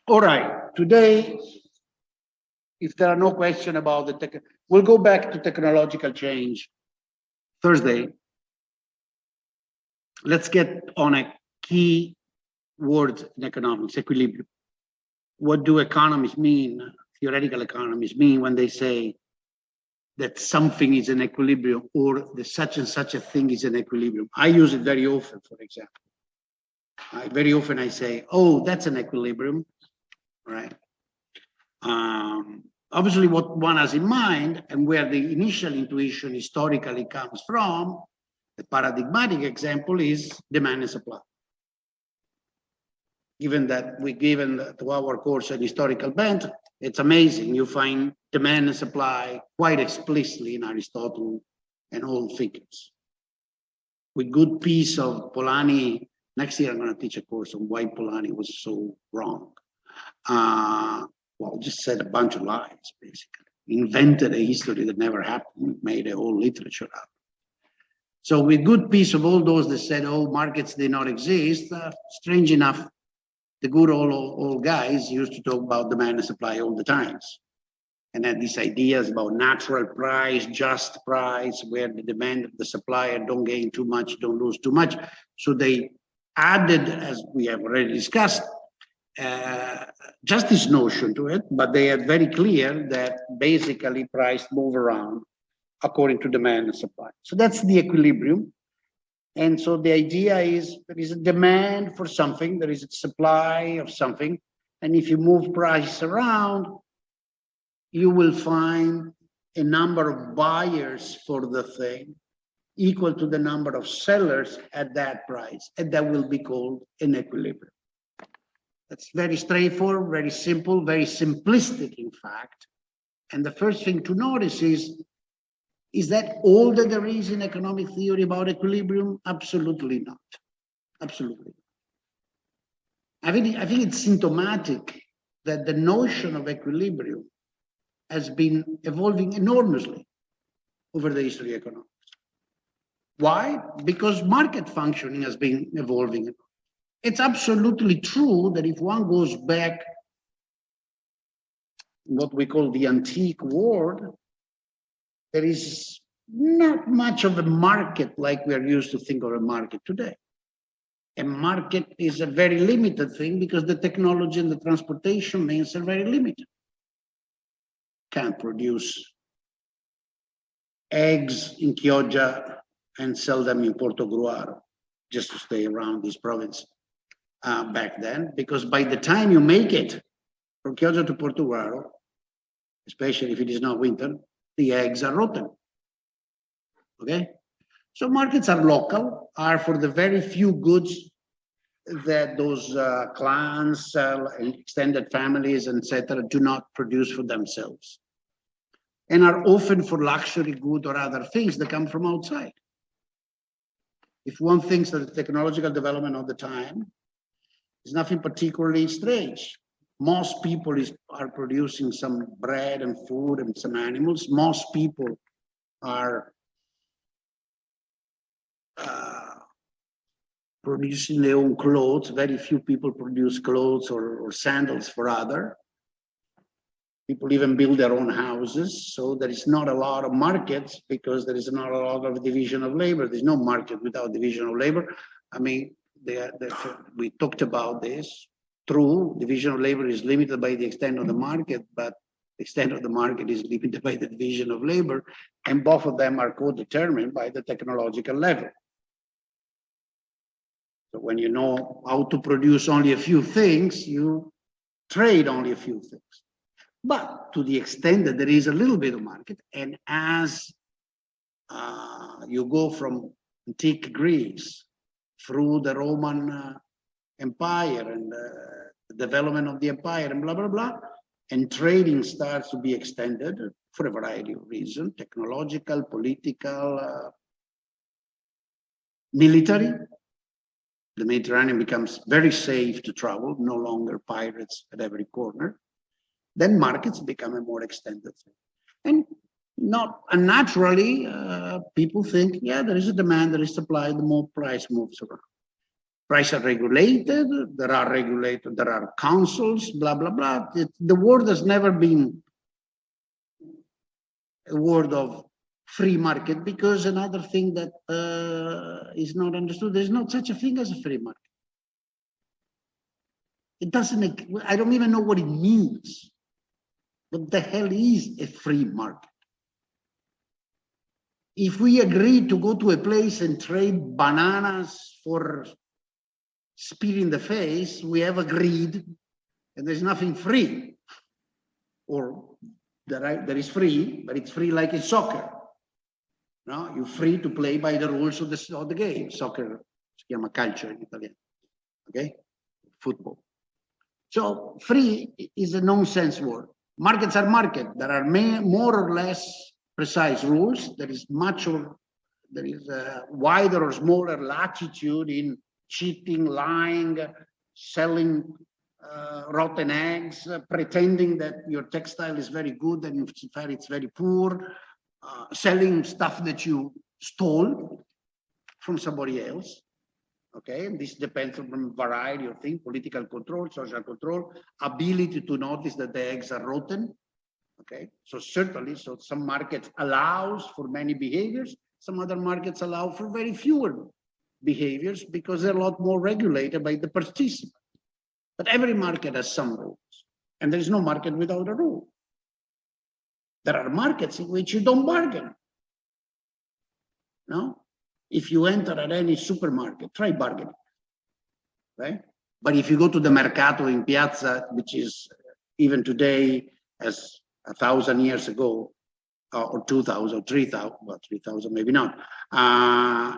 All right, today, if there are no questions about the tech, we'll go back to technological change Thursday. Let's get on a key word in economics, equilibrium. What do economists mean, theoretical economists mean when they say that something is in equilibrium or that such and such a thing is in equilibrium? I use it very often, for example. Very often I say, oh, that's an equilibrium, right? Obviously what one has in mind and where the initial intuition historically comes from, the paradigmatic example is demand and supply. Given that we've given to our course an historical bent, it's amazing. You find demand and supply quite explicitly in Aristotle and all figures. With good piece of Polanyi, next year I'm going to teach a course on why Polanyi was so wrong. Well, just said a bunch of lies, basically. Invented a history that never happened, made a whole literature out. So with good piece of all those that said, oh, markets did not exist, strange enough, the good old guys used to talk about demand and supply all the times. And had these ideas about natural price, just price, where the demand of the supplier don't gain too much, don't lose too much. So they added, as we have already discussed, just this notion to it, but they are very clear that basically price move around according to demand and supply. So that's the equilibrium. And so the idea is there is a demand for something, there is a supply of something. And if you move price around, you will find a number of buyers for the thing equal to the number of sellers at that price. And that will be called an equilibrium. That's very straightforward, very simple, very simplistic, in fact. And the first thing to notice is that all that there is in economic theory about equilibrium? Absolutely not. Absolutely. I think it's symptomatic that the notion of equilibrium has been evolving enormously over the history of economics. Why? Because market functioning has been evolving. It's absolutely true that if one goes back what we call the antique world, there is not much of a market like we are used to think of a market today. A market is a very limited thing because the technology and the transportation means are very limited. Can't produce eggs in Chioggia and sell them in Portogruaro just to stay around this province back then, because by the time you make it from Chioggia to Portogruaro, especially if it is not winter, the eggs are rotten. Okay? So markets are local, are for the very few goods that those clans, extended families, etc., do not produce for themselves, and are often for luxury good or other things that come from outside. If one thinks that the technological development of the time is nothing particularly strange. Most people are producing some bread and food and some animals. Most people are producing their own clothes. Very few people produce clothes or sandals for other. People even build their own houses. So there is not a lot of markets because there is not a lot of division of labor. There's no market without division of labor. I mean, we talked about this. True, division of labor is limited by the extent of the market, but the extent of the market is limited by the division of labor, and both of them are co-determined by the technological level. So when you know how to produce only a few things, you trade only a few things. But to the extent that there is a little bit of market, and as you go from antique Greece through the Roman Empire and the development of the empire and blah, blah, blah, and trading starts to be extended for a variety of reasons, technological, political, military. The Mediterranean becomes very safe to travel, no longer pirates at every corner. Then markets become a more extended thing. And not unnaturally, people think, yeah, there is a demand, there is supply, the more price moves around. Prices are regulated, there are councils, blah, blah, blah. The world has never been a world of free market, because another thing that is not understood, there's not such a thing as a free market. It doesn't, I don't even know what it means. What the hell is a free market? If we agree to go to a place and trade bananas for spit in the face, we have agreed, and there's nothing free. Or there is free, but it's free like in soccer. No, you're free to play by the rules of the game. Soccer si chiama calcio in Italiano. Okay, football. So free is a nonsense word. Markets are market. There are more or less precise rules. There is a wider or smaller latitude in cheating, lying, selling rotten eggs, pretending that your textile is very good and in fact it's very poor, selling stuff that you stole from somebody else. Okay, and this depends on a variety of things: political control, social control, ability to notice that the eggs are rotten. Okay, so certainly, some markets allows for many behaviors, some other markets allow for very fewer behaviors because they're a lot more regulated by the participant. But every market has some rules, and there is no market without a rule. There are markets in which you don't bargain. No? If you enter at any supermarket, try bargaining, right? But if you go to the Mercato in Piazza, which is even today as 1,000 years ago, or 2,000, 3,000, well, 3,000 maybe not,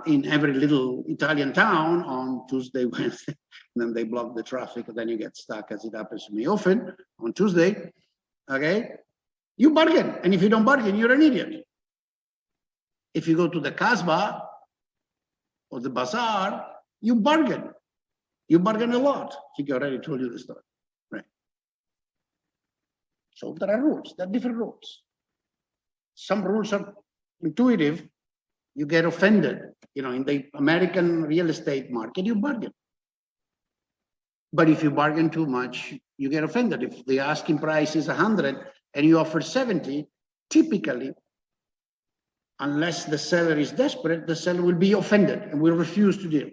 in every little Italian town on Tuesday, Wednesday, and then they block the traffic, and then you get stuck, as it happens to me often on Tuesday, okay? You bargain, and if you don't bargain, you're an idiot. If you go to the Kasbah or the bazaar, you bargain. You bargain a lot. I think I already told you the story, right? So there are rules, there are different rules. Some rules are intuitive. You get offended. You know, in the American real estate market, you bargain. But if you bargain too much, you get offended. If the asking price is 100 and you offer 70, typically, unless the seller is desperate, the seller will be offended and will refuse to deal.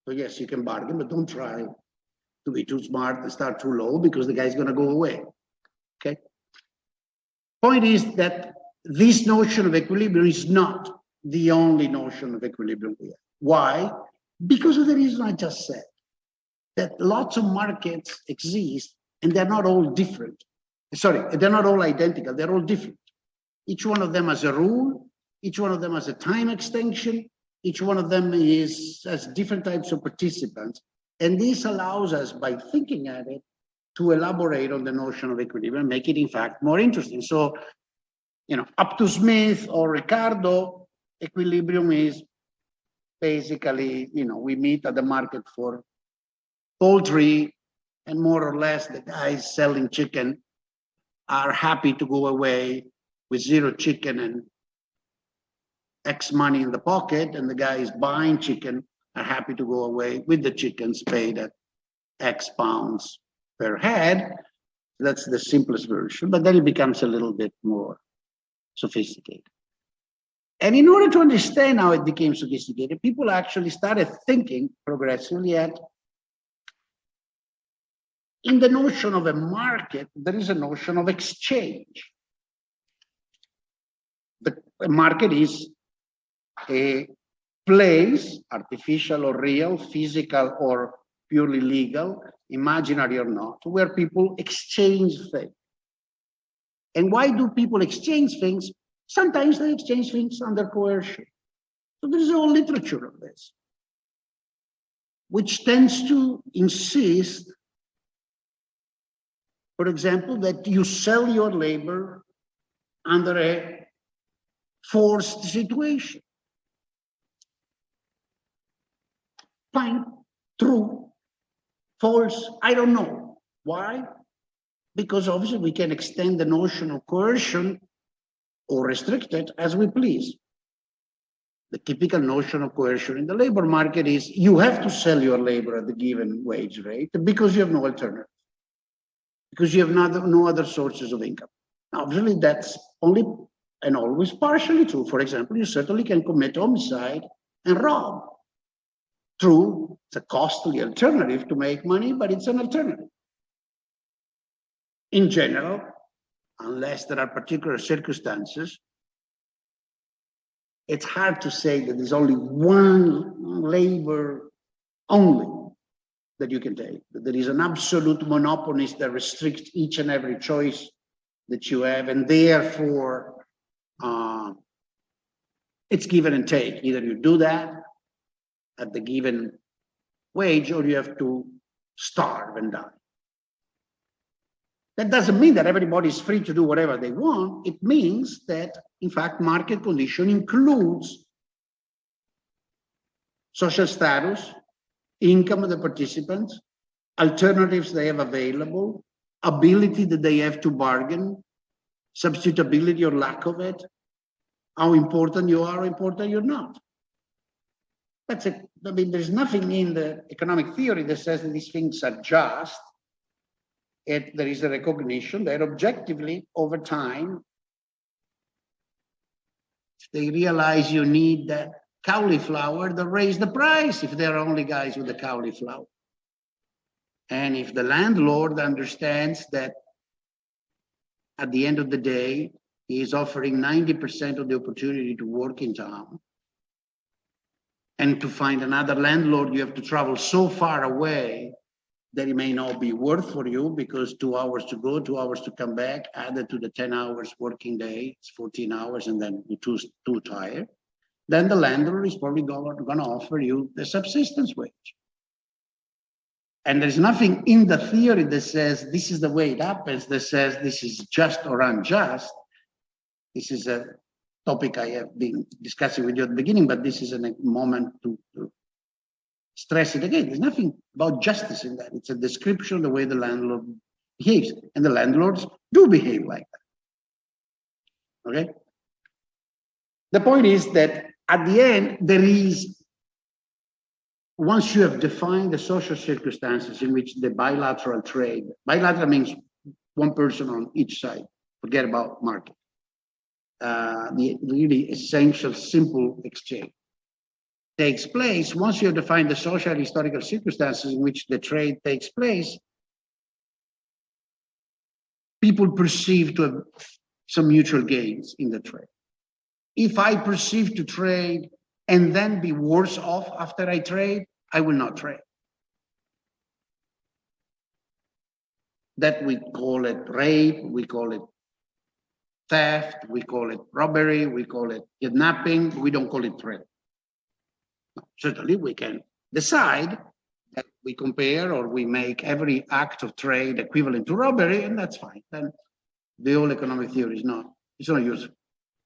So yes, you can bargain, but don't try to be too smart and start too low, because the guy's going to go away. Okay. Point is that this notion of equilibrium is not the only notion of equilibrium we have. Why? Because of the reason I just said, that lots of markets exist and they're not all different. Sorry, they're not all identical, they're all different. Each one of them has a rule, each one of them has a time extension, each one of them has different types of participants. And this allows us, by thinking at it, to elaborate on the notion of equilibrium and make it, in fact, more interesting. So, you know, up to Smith or Ricardo, equilibrium is basically, you know, we meet at the market for poultry, and more or less the guys selling chicken are happy to go away with 0 chicken and X money in the pocket, and the guys buying chicken are happy to go away with the chickens paid at X pounds per head. That's the simplest version, but then it becomes a little bit more sophisticated. And in order to understand how it became sophisticated, people actually started thinking progressively in the notion of a market, there is a notion of exchange. A market is a place, artificial or real, physical or purely legal, imaginary or not, where people exchange things. And why do people exchange things? Sometimes they exchange things under coercion. So there's a whole literature of this, which tends to insist, for example, that you sell your labor under a forced situation. Fine, true, false, I don't know. Why? Because obviously we can extend the notion of coercion or restrict it as we please. The typical notion of coercion in the labor market is you have to sell your labor at the given wage rate because you have no alternative, because you have no other sources of income. Now, obviously, that's only and always partially true. For example, you certainly can commit homicide and rob. True, it's a costly alternative to make money, but it's an alternative. In general, unless there are particular circumstances, it's hard to say that there's only one labor only that you can take, that there is an absolute monopolist that restricts each and every choice that you have, and therefore it's give and take. Either you do that at the given wage, or you have to starve and die. That doesn't mean that everybody is free to do whatever they want. It means that, in fact, market condition includes social status, income of the participants, alternatives they have available, ability that they have to bargain, substitutability or lack of it, how important you are, how important you're not. That's it. I mean, there's nothing in the economic theory that says that these things are just. There is a recognition that objectively, over time, if they realize you need that cauliflower, they'll raise the price if there are only guys with the cauliflower. And if the landlord understands that at the end of the day, he is offering 90% of the opportunity to work in town, and to find another landlord, you have to travel so far away that it may not be worth for you, because 2 hours to go, 2 hours to come back, added to the 10 hours working day, it's 14 hours, and then you're too tired. Then the landlord is probably going to offer you the subsistence wage. And there's nothing in the theory that says this is the way it happens, that says this is just or unjust. This is a topic I have been discussing with you at the beginning, but this is a moment to stress it again. There's nothing about justice in that. It's a description of the way the landlord behaves, and the landlords do behave like that. Okay? The point is that at the end, there is, once you have defined the social circumstances in which the bilateral trade, bilateral means one person on each side, forget about market, the really essential, simple exchange takes place. Once you have defined the social and historical circumstances in which the trade takes place, people perceive to have some mutual gains in the trade. If I perceive to trade and then be worse off after I trade, I will not trade. That we call it rape, we call it theft, we call it robbery, we call it kidnapping, we don't call it trade. No, certainly we can decide that we compare or we make every act of trade equivalent to robbery, and that's fine. Then the whole economic theory is not useful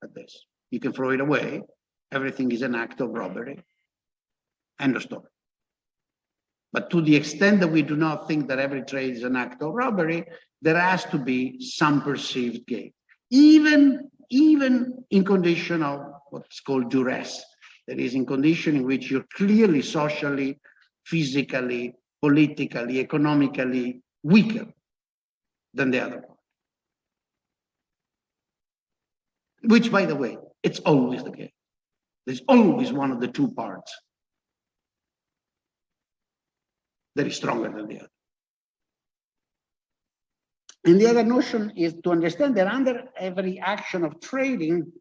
at this. You can throw it away. Everything is an act of robbery. End of story. But to the extent that we do not think that every trade is an act of robbery, there has to be some perceived gain, even in condition of what's called duress. That is, in condition in which you're clearly socially, physically, politically, economically weaker than the other part. Which, by the way, it's always the case. There's always one of the two parts that is stronger than the other. And the other notion is to understand that under every action of trading,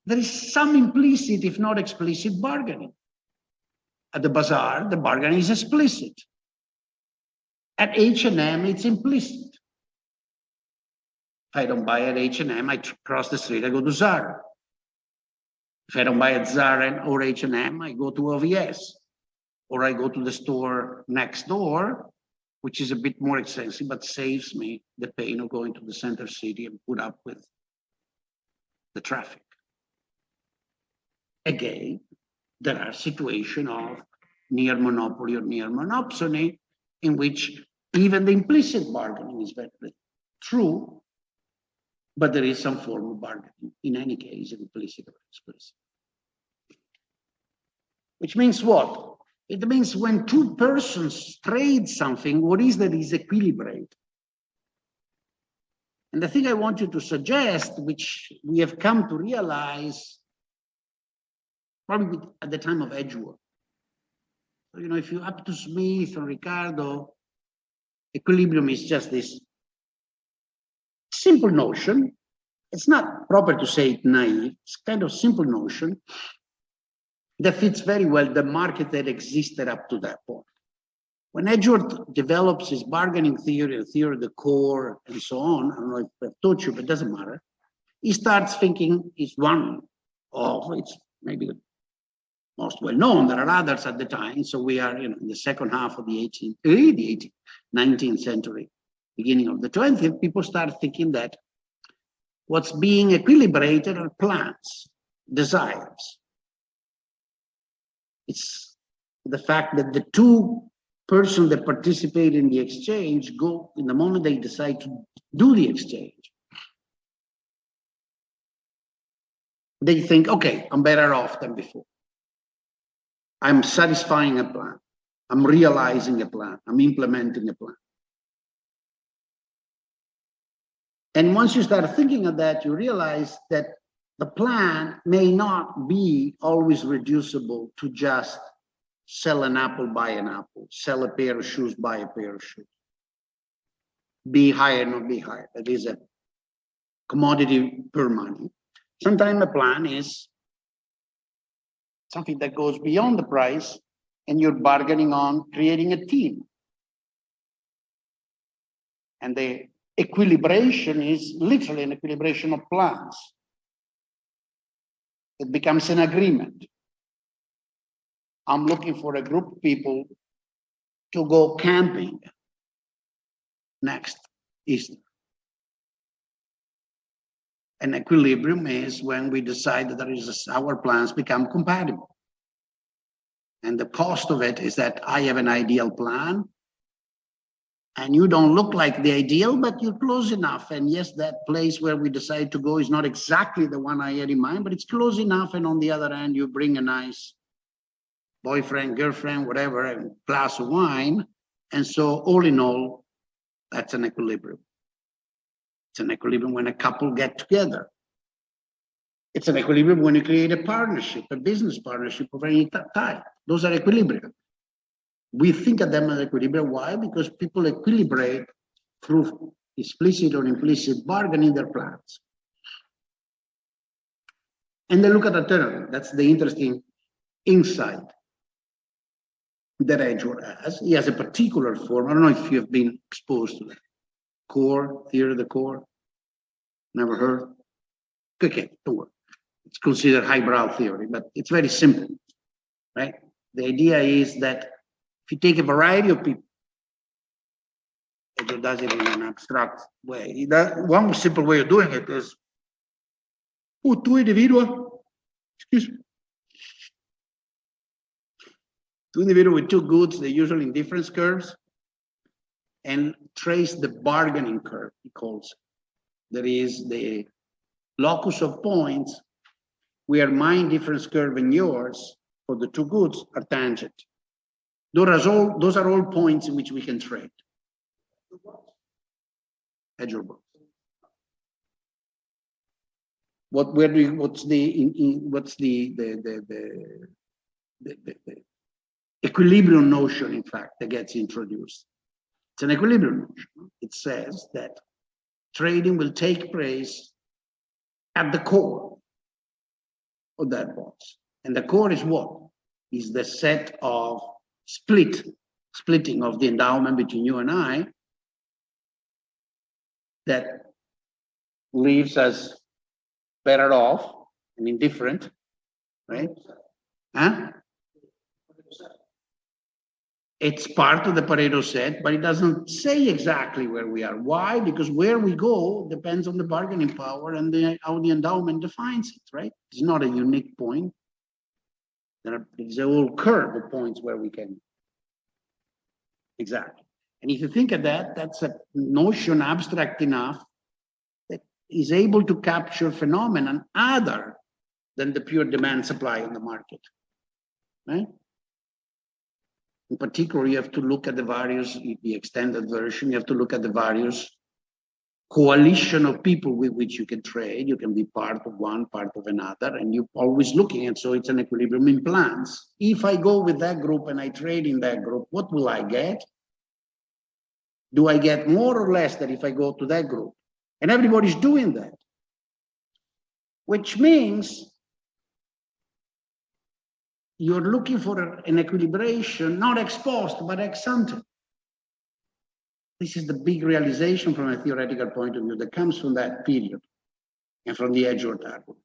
there is some implicit, if not explicit, bargaining. At the bazaar, the bargaining is explicit. At H&M, it's implicit. If I don't buy at H&M, I cross the street, I go to Zara. If I don't buy at Zara or H&M, I go to OVS. Or I go to the store next door, which is a bit more expensive, but saves me the pain of going to the center city and put up with the traffic. Again, there are situations of near monopoly or near monopsony in which even the implicit bargaining is very true, but there is some form of bargaining, in any case, implicit or explicit. which means what? It means when two persons trade something, what is that is equilibrate? And the thing I want you to suggest, which we have come to realize probably at the time of Edgeworth. So, you know, if you're up to Smith or Ricardo, equilibrium is just this simple notion. It's not proper to say it naive. It's kind of simple notion that fits very well the market that existed up to that point. When Edgeworth develops his bargaining theory, the theory of the core, and so on, I don't know if I've taught you, but it doesn't matter. He starts thinking it's one of, it's maybe the most well known. There are others at the time. So we are, you know, in the second half of the 19th century, beginning of the 20th, people start thinking that what's being equilibrated are plans, desires. It's the fact that the two persons that participate in the exchange go in the moment they decide to do the exchange. They think, okay, I'm better off than before. I'm satisfying a plan. I'm realizing a plan. I'm implementing a plan. And once you start thinking of that, you realize that the plan may not be always reducible to just sell an apple, buy an apple, sell a pair of shoes, buy a pair of shoes. Be higher, not be higher. That is a commodity per money. Sometimes a plan is something that goes beyond the price, and you're bargaining on creating a team. And the equilibration is literally an equilibration of plans. It becomes an agreement. I'm looking for a group of people to go camping next Easter. An equilibrium is when we decide that our plans become compatible. And the cost of it is that I have an ideal plan, and you don't look like the ideal, but you're close enough. And yes, that place where we decide to go is not exactly the one I had in mind, but it's close enough. And on the other hand, you bring a nice boyfriend, girlfriend, whatever, a glass of wine. And so all in all, that's an equilibrium. It's an equilibrium when a couple get together. It's an equilibrium when you create a partnership, a business partnership of any type. Those are equilibria. We think of them as equilibria. Why? Because people equilibrate through explicit or implicit bargaining their plans. And they look at alternative. That's the interesting insight that Edgeworth has. He has a particular form. I don't know if you have been exposed to that. Core, theory of the core. Never heard? Okay, don't worry. It's considered highbrow theory, but it's very simple, right? The idea is that if you take a variety of people, it does it in an abstract way. One simple way of doing it is, two individuals, excuse me, two individuals with two goods, they're usually in different curves, and trace the bargaining curve, he calls it. That is the locus of points where my difference curve and yours for the two goods are tangent. Those are all points in which we can trade. Edgeworth. What's the equilibrium notion, in fact, that gets introduced? It's an equilibrium notion. It says that trading will take place at the core of that box. And the core is what? Is the set of splitting of the endowment between you and I that leaves us better off and indifferent, right? Huh? It's part of the Pareto set, but it doesn't say exactly where we are. Why? Because where we go depends on the bargaining power and how the endowment defines it, right? It's not a unique point. There's a whole curve of points where we can. Exactly. And if you think of that, that's a notion abstract enough that is able to capture phenomenon other than the pure demand supply in the market, right? In particular, you have to look at the various, the extended version, you have to look at the various coalition of people with which you can trade. You can be part of one, part of another, and you're always looking at, so it's an equilibrium in plans. If I go with that group and I trade in that group, what will I get? Do I get more or less than if I go to that group? And everybody's doing that. Which means you're looking for an equilibration, not ex post, but ex ante. This is the big realization from a theoretical point of view that comes from that period and from the Edgeworth argument.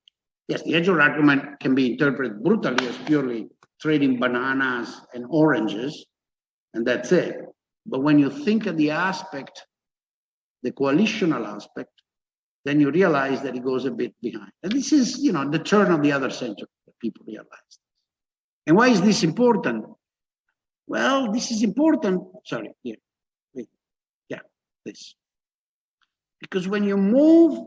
Yes, the Edgeworth argument can be interpreted brutally as purely trading bananas and oranges, and that's it. But when you think of the aspect, the coalitional aspect, then you realize that it goes a bit behind. And this is, you know, the turn of the other century that people realize. And why is this important? Well, this is important. Sorry, here. Yeah, this. Because when you move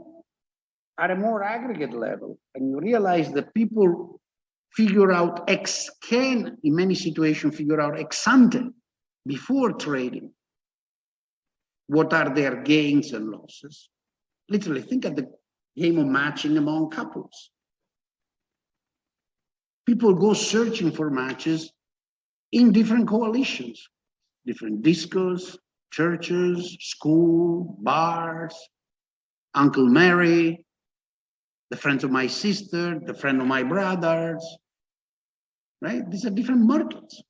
at a more aggregate level and you realize that people figure out can, in many situations, figure out ex ante before trading, what are their gains and losses? Literally, think of the game of matching among couples. People go searching for matches in different coalitions, different discos, churches, school, bars, Uncle Mary, the friends of my sister, the friend of my brothers, right? These are different markets.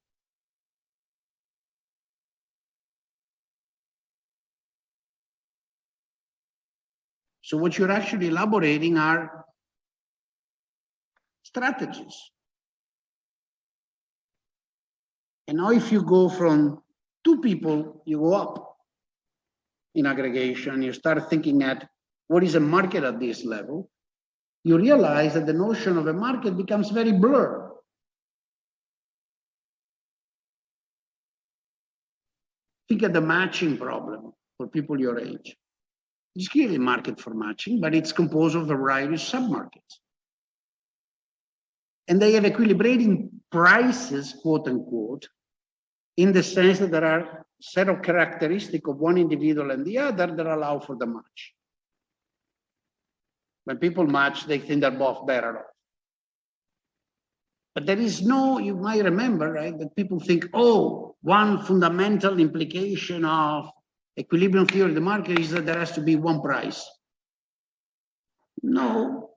So what you're actually elaborating are strategies. And now if you go from 2 people, you go up in aggregation, you start thinking at what is a market at this level, you realize that the notion of a market becomes very blurred. Think of the matching problem for people your age. It's clearly a market for matching, but it's composed of a variety of submarkets. And they have equilibrating prices, quote unquote, in the sense that there are a set of characteristics of one individual and the other that allow for the match. When people match, they think they're both better off. But there is no, you might remember, right, that people think, oh, one fundamental implication of equilibrium theory of the market is that there has to be one price. No,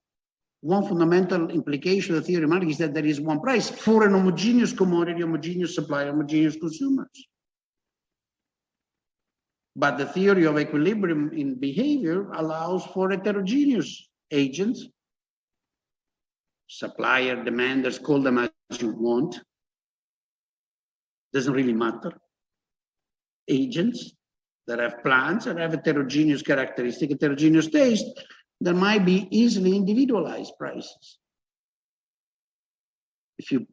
one fundamental implication of the theory of the market is that there is one price for an homogeneous commodity, homogeneous supply, homogeneous consumers. But the theory of equilibrium in behavior allows for heterogeneous agents, supplier, demanders, call them as you want. Doesn't really matter. Agents that have plans and have heterogeneous characteristic, heterogeneous taste, there might be easily individualized prices. If you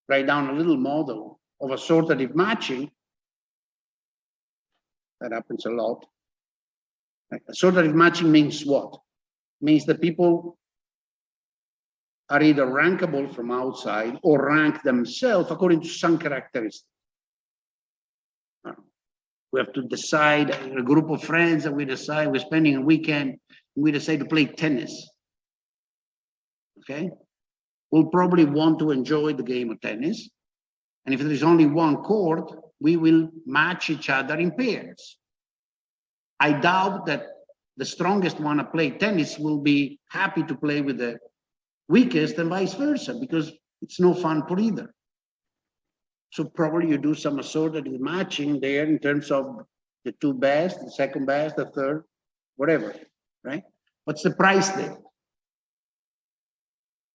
write down a little model of assortative matching, that happens a lot. Assortative matching means what? Means that people are either rankable from outside or rank themselves according to some characteristics. We have to decide, a group of friends that we decide, we're spending a weekend, we decide to play tennis. Okay? We'll probably want to enjoy the game of tennis. And if there is only one court, we will match each other in pairs. I doubt that the strongest one to play tennis will be happy to play with the weakest and vice versa, because it's no fun for either. So probably you do some assortative matching there in terms of the 2 best, the second best, the third, whatever, right? What's the price there?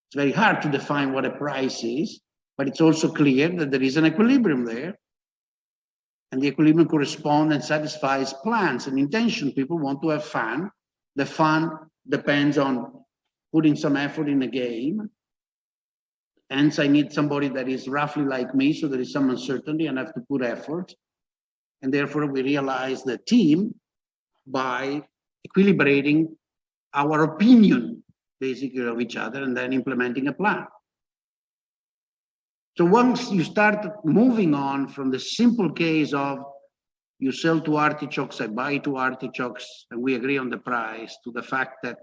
It's very hard to define what a price is, but it's also clear that there is an equilibrium there. And the equilibrium corresponds and satisfies plans and intention. People want to have fun. The fun depends on putting some effort in the game. Hence, I need somebody that is roughly like me, so there is some uncertainty and I have to put effort. And therefore, we realize the team by equilibrating our opinion, basically, of each other and then implementing a plan. So once you start moving on from the simple case of you sell two artichokes, I buy two artichokes, and we agree on the price, to the fact that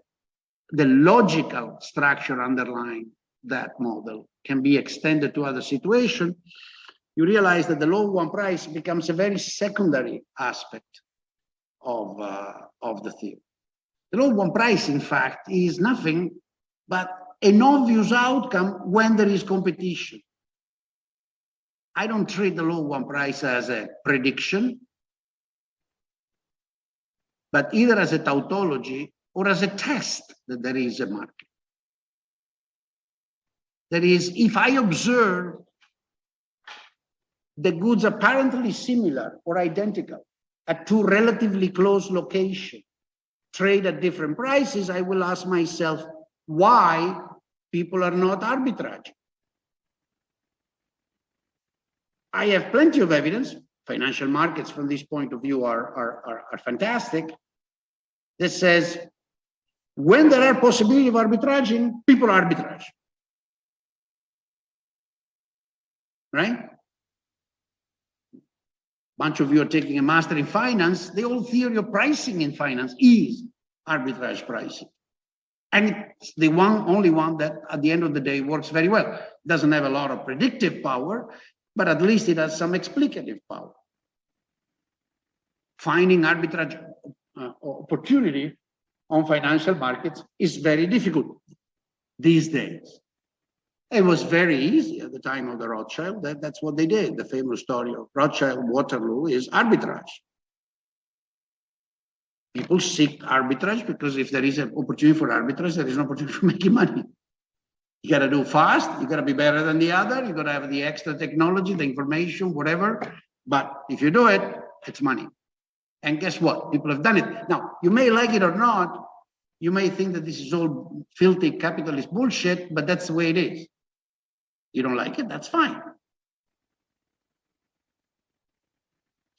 the logical structure underlying that model can be extended to other situations, you realize that the law of one price becomes a very secondary aspect of the theory. The law of one price, in fact, is nothing but an obvious outcome when there is competition. I don't treat the law of one price as a prediction, but either as a tautology or as a test that there is a market. That is, if I observe the goods apparently similar or identical at two relatively close locations, trade at different prices, I will ask myself why people are not arbitraging. I have plenty of evidence. Financial markets from this point of view are fantastic. That says when there are possibility of arbitraging, people arbitrage. Right? Bunch of you are taking a master in finance. The whole theory of pricing in finance is arbitrage pricing. And it's the only one that at the end of the day works very well. It doesn't have a lot of predictive power, but at least it has some explicative power. Finding arbitrage opportunity on financial markets is very difficult these days. It was very easy at the time of the Rothschild. That's what they did. The famous story of Rothschild Waterloo is arbitrage. People seek arbitrage because if there is an opportunity for arbitrage, there is an opportunity for making money. You got to do fast. You got to be better than the other. You got to have the extra technology, the information, whatever. But if you do it, it's money. And guess what? People have done it. Now, you may like it or not. You may think that this is all filthy capitalist bullshit, but that's the way it is. You don't like it, that's fine.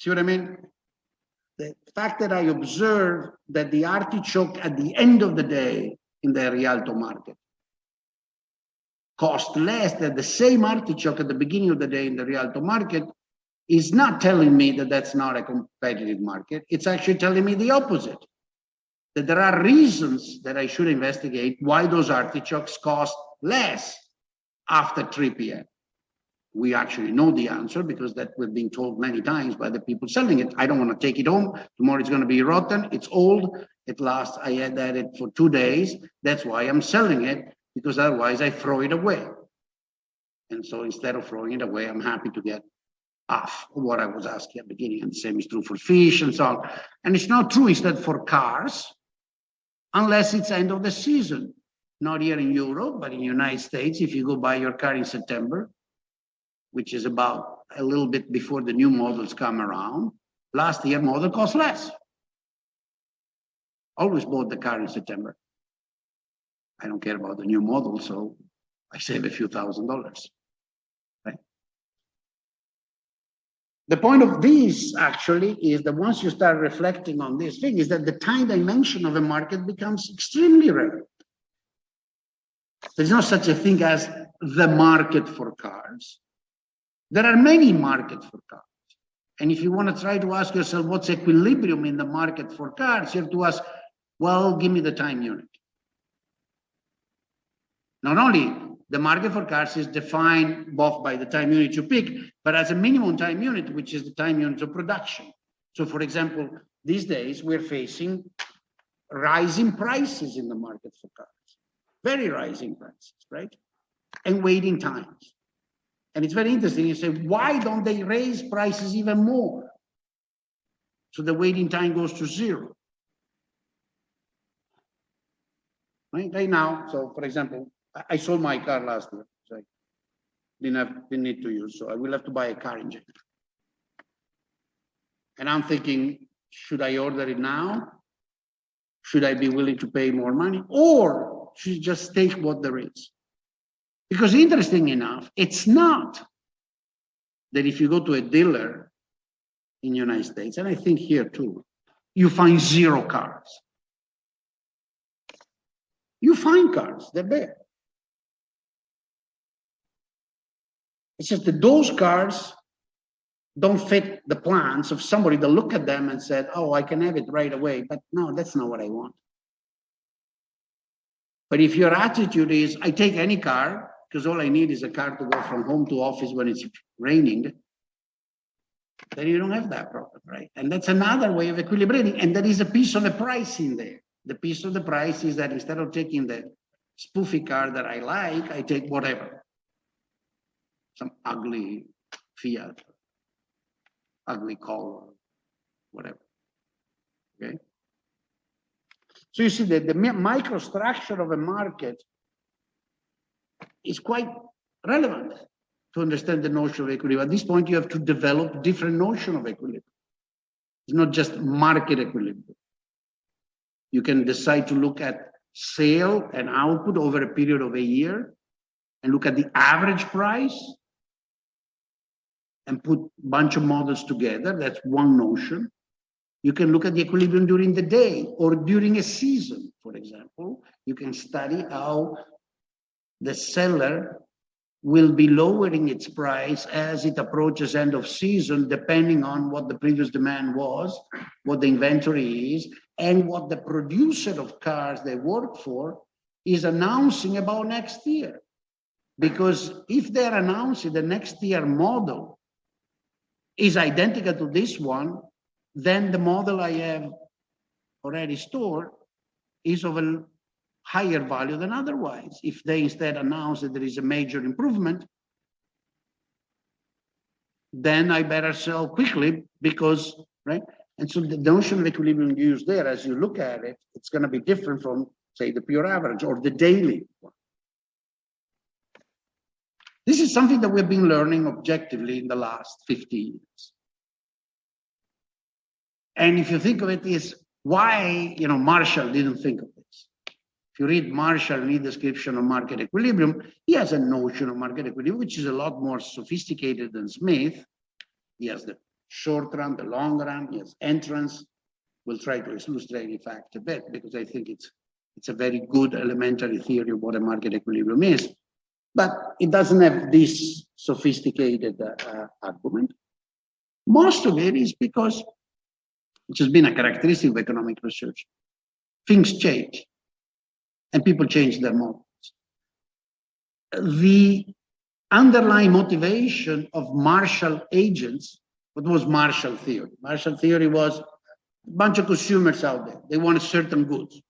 See what I mean? The fact that I observe that the artichoke at the end of the day in the Rialto market cost less than the same artichoke at the beginning of the day in the Rialto market is not telling me that that's not a competitive market. It's actually telling me the opposite. That there are reasons that I should investigate why those artichokes cost less after 3 p.m. We actually know the answer because that we're being told many times by the people selling it. I don't want to take it home. Tomorrow it's going to be rotten. It's old. It lasts. I had it for 2 days. That's why I'm selling it, because otherwise I throw it away. And so instead of throwing it away, I'm happy to get half of what I was asking at the beginning. And the same is true for fish and so on. And it's not true instead for cars, unless it's end of the season. Not here in Europe, but in the United States, if you go buy your car in September, which is about a little bit before the new models come around, last year model cost less. Always bought the car in September. I don't care about the new model, so I save a few $1,000s. Right? The point of this actually is that once you start reflecting on this thing, is that the time dimension of a market becomes extremely relevant. There's no such a thing as the market for cars. There are many markets for cars. And if you want to try to ask yourself what's equilibrium in the market for cars, you have to ask, well, give me the time unit. Not only the market for cars is defined both by the time unit you pick, but as a minimum time unit, which is the time unit of production. So for example, these days we're facing rising prices in the market for cars. Very rising prices, right? And waiting times. And it's very interesting. You say, why don't they raise prices even more? So the waiting time goes to 0. Right now, so for example, I sold my car last year. So I didn't need to use, so I will have to buy a car in January. And I'm thinking, should I order it now? Should I be willing to pay more money? Or should you just take what there is? Because interesting enough, it's not that if you go to a dealer in the United States, and I think here too, you find 0 cars. You find cars, they're there. It's just that those cars don't fit the plans of somebody to look at them and said, oh, I can have it right away. But no, that's not what I want. But if your attitude is, I take any car, because all I need is a car to go from home to office when it's raining, then you don't have that problem, right? And that's another way of equilibrating. And there is a piece of the price in there. The piece of the price is that instead of taking the spoofy car that I like, I take whatever. Some ugly Fiat, ugly color, whatever. Okay. So you see that the microstructure of a market is quite relevant to understand the notion of equilibrium. At this point, you have to develop different notion of equilibrium. It's not just market equilibrium. You can decide to look at sale and output over a period of a year and look at the average price and put a bunch of models together. That's one notion. You can look at the equilibrium during the day or during a season, for example. You can study how the seller will be lowering its price as it approaches end of season, depending on what the previous demand was, what the inventory is, and what the producer of cars they work for is announcing about next year. Because if they're announcing the next year model is identical to this one, then the model I have already stored is of a higher value than otherwise. If they instead announce that there is a major improvement, then I better sell quickly because, right? And so the notion of equilibrium used there, as you look at it, it's going to be different from, say, the pure average or the daily one. This is something that we've been learning objectively in the last 50 years. And if you think of it, is why, Marshall didn't think of this. If you read Marshall in his description of market equilibrium, he has a notion of market equilibrium, which is a lot more sophisticated than Smith. He has the short run, the long run, he has entrance. We'll try to illustrate, in fact, a bit, because I think it's a very good elementary theory of what a market equilibrium is. But it doesn't have this sophisticated argument. Most of it is because, which has been a characteristic of economic research, things change and people change their models. The underlying motivation of Marshall agents, what was Marshall theory? Marshall theory was a bunch of consumers out there. They wanted certain goods.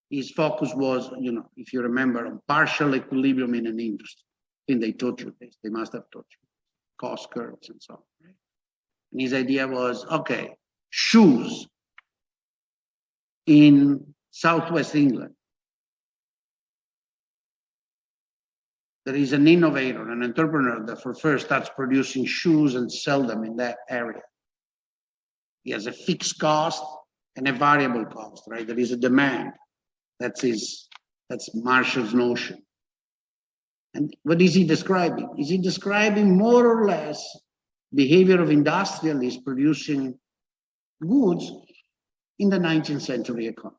His focus was, if you remember, on partial equilibrium in an industry. I think they taught you this. They must have taught you cost curves and so on. Right? And his idea was, okay, shoes in Southwest England. There is an innovator, an entrepreneur that for first starts producing shoes and sell them in that area. He has a fixed cost and a variable cost, right? There is a demand. That's Marshall's notion. And what is he describing? Is he describing more or less behavior of industrialists producing goods in the 19th century economy?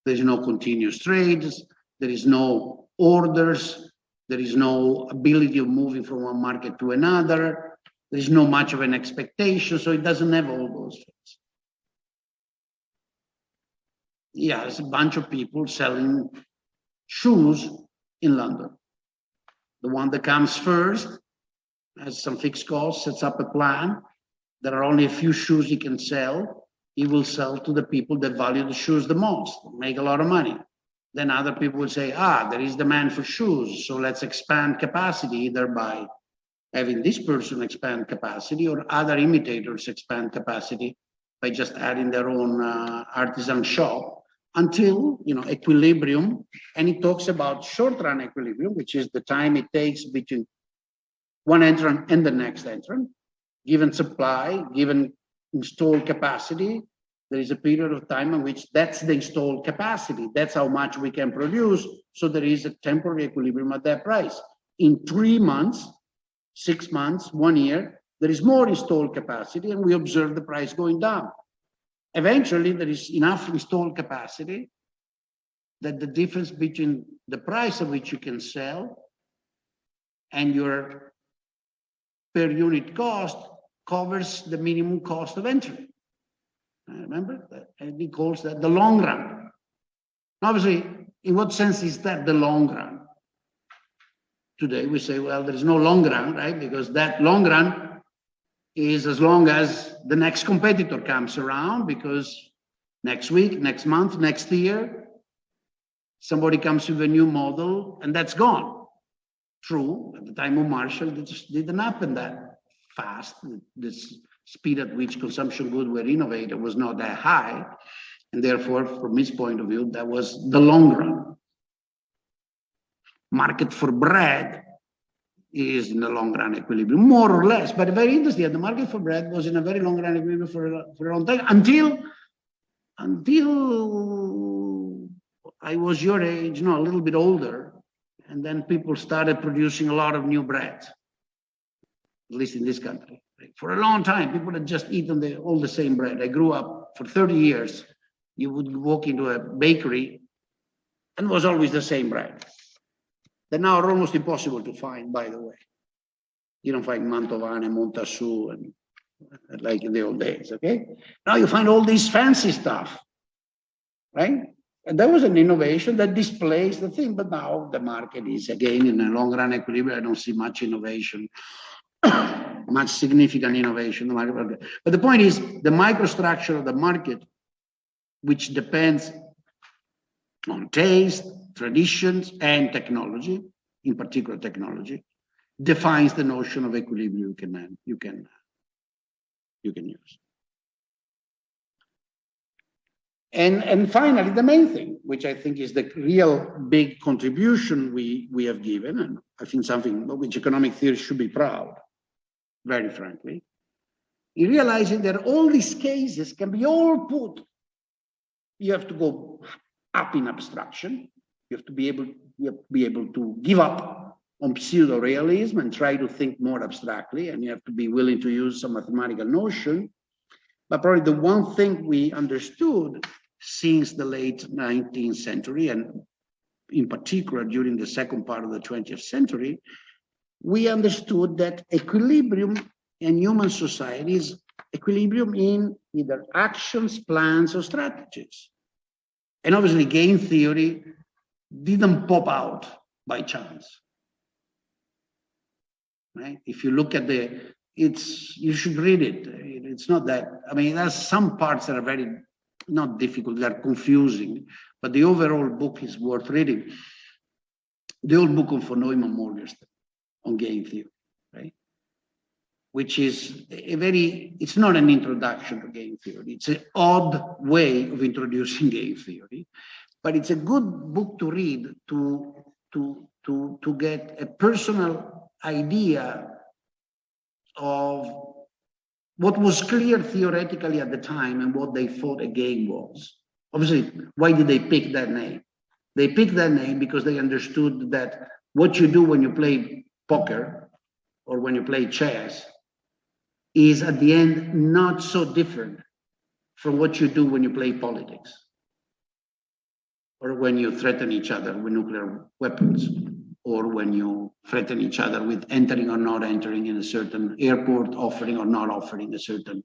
There is no continuous trades, there is no orders, there is no ability of moving from one market to another, there is no much of an expectation, so it doesn't have all those things. Yeah, there's a bunch of people selling shoes in London. The one that comes first has some fixed costs, sets up a plan. There are only a few shoes he can sell. He will sell to the people that value the shoes the most, make a lot of money. Then other people will say, there is demand for shoes, so let's expand capacity, either by having this person expand capacity or other imitators expand capacity by just adding their own artisan shop until, equilibrium. And it talks about short-run equilibrium, which is the time it takes between one entrant and the next entrant. Given supply, given installed capacity, there is a period of time in which that's the installed capacity. That's how much we can produce. So there is a temporary equilibrium at that price. In 3 months, 6 months, 1 year, there is more installed capacity and we observe the price going down. Eventually, there is enough installed capacity that the difference between the price at which you can sell and your per unit cost covers the minimum cost of entry. Remember that? And he calls that the long run. Obviously, in what sense is that the long run? Today we say, well, there is no long run, right? Because that long run is as long as the next competitor comes around, because next week, next month, next year, somebody comes with a new model and that's gone. True, at the time of Marshall, it just didn't happen that fast. This speed at which consumption goods were innovated was not that high. And therefore, from his point of view, that was the long run. Market for bread is in the long run equilibrium, more or less, but very interesting. The market for bread was in a very long run equilibrium for a long time until I was your age, no, a little bit older, and then people started producing a lot of new bread, at least in this country. For a long time, people had just eaten all the same bread. I grew up for 30 years. You would walk into a bakery and it was always the same bread. They're now almost impossible to find, by the way. You don't find Mantovane, Montassù, and like in the old days, okay? Now you find all this fancy stuff, right? And that was an innovation that displays the thing, but now the market is again in a long run equilibrium. I don't see much innovation, much significant innovation in the market. But the point is the microstructure of the market, which depends on taste, traditions, and technology, in particular technology, defines the notion of equilibrium you can use. And finally, the main thing, which I think is the real big contribution we have given, and I think something which economic theory should be proud, very frankly, in realizing that all these cases can be all put. You have to go up in abstraction. You have to be able to give up on pseudo-realism and try to think more abstractly, and you have to be willing to use some mathematical notion. But probably the one thing we understood since the late 19th century, and in particular during the second part of the 20th century, we understood that equilibrium in human society is equilibrium in either actions, plans, or strategies. And obviously game theory didn't pop out by chance, right? If you look at you should read it. It's not that, I mean, there's some parts that are very, not difficult, they're confusing, but the overall book is worth reading. The old book of von Neumann Morgenstern on game theory, right? Which is it's not an introduction to game theory. It's an odd way of introducing game theory, but it's a good book to read to get a personal idea of what was clear theoretically at the time and what they thought a game was. Obviously, why did they pick that name? They picked that name because they understood that what you do when you play poker or when you play chess is at the end not so different from what you do when you play politics or when you threaten each other with nuclear weapons, or when you threaten each other with entering or not entering in a certain airport, offering or not offering a certain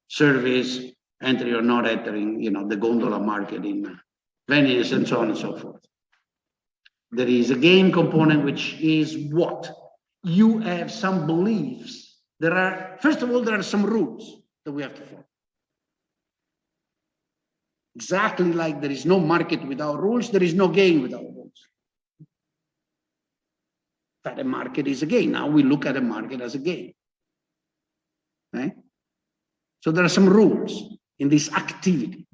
service, entering or not entering, the gondola market in Venice, and so on and so forth. There is a game component, which is what? You have some beliefs. First of all, there are some rules that we have to follow. Exactly like there is no market without rules, there is no game without rules. That a market is a game. Now we look at a market as a game. Right? So there are some rules in this activity.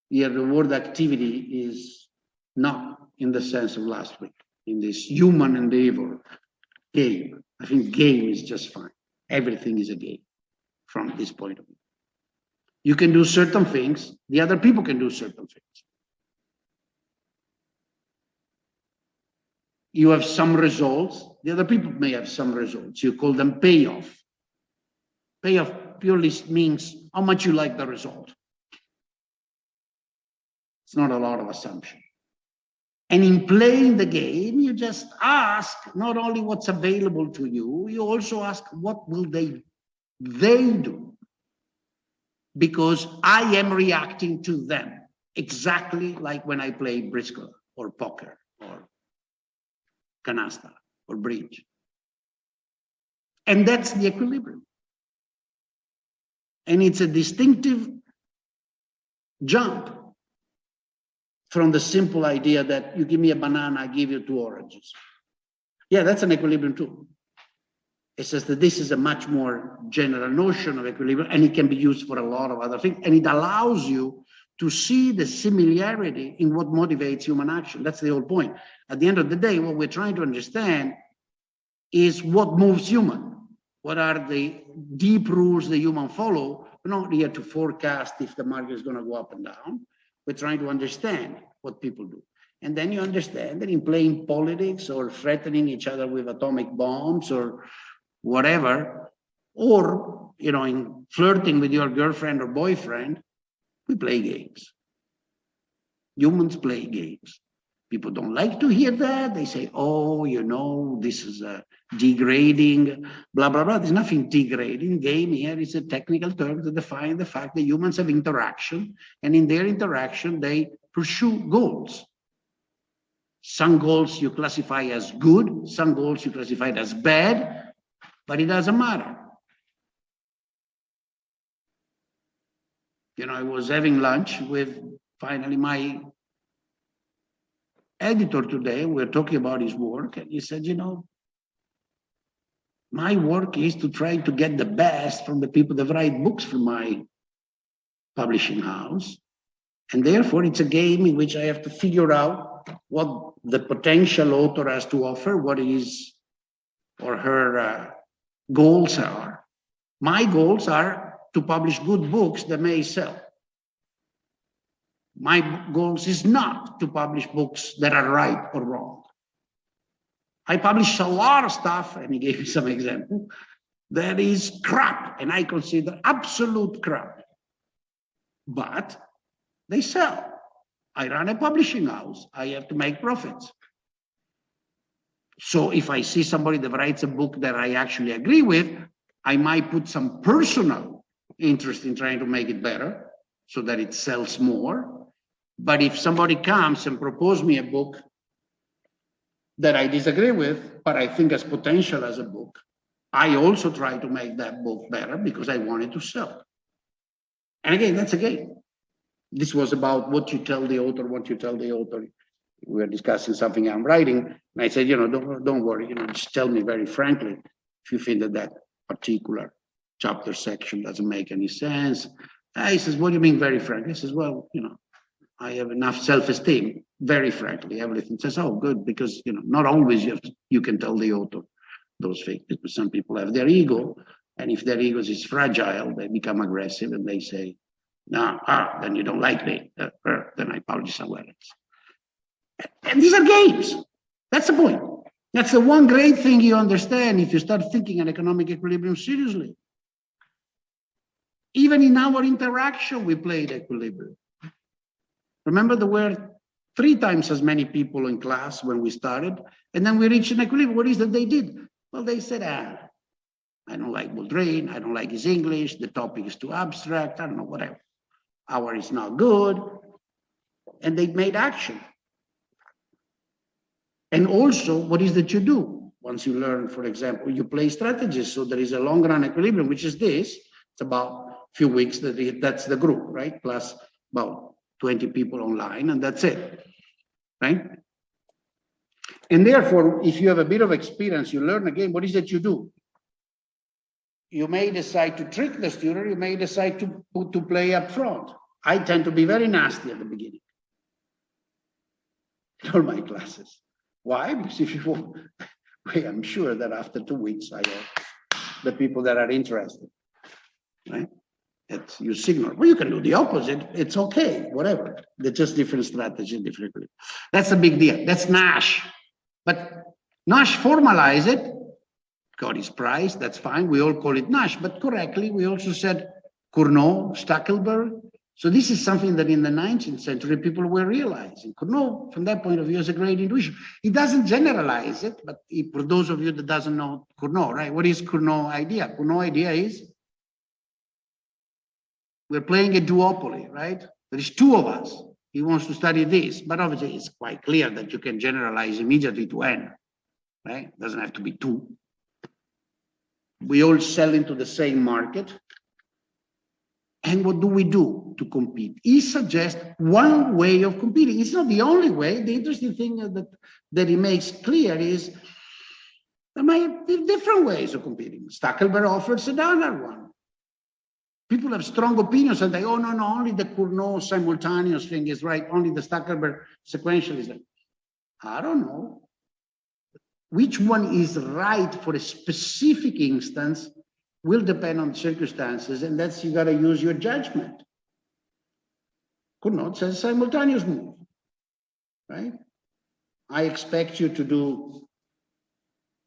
Here the word activity is not in the sense of last week, in this human endeavor game. I think game is just fine. Everything is a game from this point of view. You can do certain things, the other people can do certain things. You have some results, the other people may have some results. You call them payoff. Payoff purely means how much you like the result. It's not a lot of assumption. And in playing the game, you just ask not only what's available to you, you also ask what will they do? Because I am reacting to them, exactly like when I play briscoe or poker or canasta or bridge. And that's the equilibrium. And it's a distinctive jump from the simple idea that you give me a banana, I give you 2 oranges. Yeah, that's an equilibrium too. It's just that this is a much more general notion of equilibrium, and it can be used for a lot of other things. And it allows you to see the similarity in what motivates human action. That's the whole point. At the end of the day, what we're trying to understand is what moves human. What are the deep rules the human follow? We're not here to forecast if the market is going to go up and down. We're trying to understand what people do. And then you understand that in playing politics or threatening each other with atomic bombs or whatever, or, you know, in flirting with your girlfriend or boyfriend, we play games. Humans play games. People don't like to hear that. They say, oh, you know, this is degrading, blah, blah, blah. There's nothing degrading. Game here is a technical term to define the fact that humans have interaction, and in their interaction, they pursue goals. Some goals you classify as good, some goals you classify as bad, but it doesn't matter. You know, I was having lunch with finally my editor today. We were talking about his work, and he said, you know, my work is to try to get the best from the people that write books for my publishing house. And therefore, it's a game in which I have to figure out what the potential author has to offer, what his or her goals are. My goals are to publish good books that may sell. My goals is not to publish books that are right or wrong. I publish a lot of stuff, and he gave me some example, that is crap, and I consider absolute crap. But they sell. I run a publishing house. I have to make profits. So if I see somebody that writes a book that I actually agree with, I might put some personal interest in trying to make it better so that it sells more. But if somebody comes and proposes me a book that I disagree with, but I think has potential as a book, I also try to make that book better because I want it to sell. And again, that's a game. This was about what you tell the author, what you tell the author. We were discussing something I'm writing, and I said, you know, don't worry, you know, just tell me very frankly if you think that that particular chapter section doesn't make any sense. He says, what do you mean very frankly? He says, well, you know, I have enough self-esteem, very frankly, everything. Says, oh, good, because, you know, not always you can tell the author those things, because some people have their ego, and if their ego is fragile, they become aggressive, and they say, no, then you don't like me, then I publish somewhere else. And these are games. That's the point. That's the one great thing you understand if you start thinking an economic equilibrium seriously. Even in our interaction, we played equilibrium. Remember, there were 3 times as many people in class when we started, and then we reached an equilibrium. What is that they did? Well, they said, I don't like Boudrein, I don't like his English, the topic is too abstract, I don't know, whatever. Our is not good. And they made action. And also, what is that you do? Once you learn, for example, you play strategies. So there is a long run equilibrium, which is this. It's about a few weeks, that's the group, right? Plus about 20 people online, and that's it, right? And therefore, if you have a bit of experience, you learn again, what is it you do? You may decide to trick the student, you may decide to play up front. I tend to be very nasty at the beginning. In all my classes. Why? Because if you I'm sure that after 2 weeks, I have the people that are interested, right? You signal. Well, you can do the opposite. It's okay, whatever. They're just different strategy, differently. That's a big deal. That's Nash. But Nash formalized it, got his prize, that's fine. We all call it Nash, but correctly, we also said Cournot, Stackelberg, So this is something that in the 19th century people were realizing. Cournot, from that point of view, is a great intuition. He doesn't generalize it, but for those of you that doesn't know Cournot, right? What is Cournot idea? Cournot idea is we're playing a duopoly, right? There is two of us. He wants to study this, but obviously it's quite clear that you can generalize immediately to n, right? It doesn't have to be two. We all sell into the same market. And what do we do to compete? He suggests one way of competing. It's not the only way. The interesting thing that he makes clear is there might be different ways of competing. Stackelberg offers another one. People have strong opinions and they, oh, no, only the Cournot simultaneous thing is right. Only the Stackelberg sequential is right. I don't know. Which one is right for a specific instance will depend on circumstances, and that's you got to use your judgment. Cournot says simultaneous move, right? I expect you to do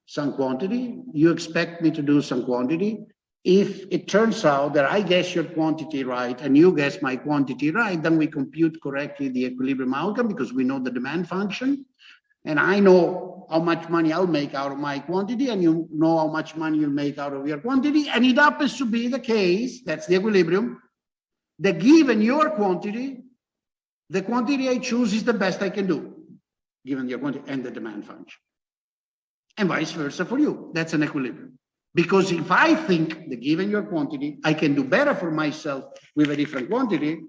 some quantity. You expect me to do some quantity. If it turns out that I guess your quantity right and you guess my quantity right, then we compute correctly the equilibrium outcome because we know the demand function. And I know how much money I'll make out of my quantity, and you know how much money you'll make out of your quantity. And it happens to be the case, that's the equilibrium, that given your quantity, the quantity I choose is the best I can do, given your quantity and the demand function. And vice versa for you. That's an equilibrium. Because if I think that given your quantity, I can do better for myself with a different quantity,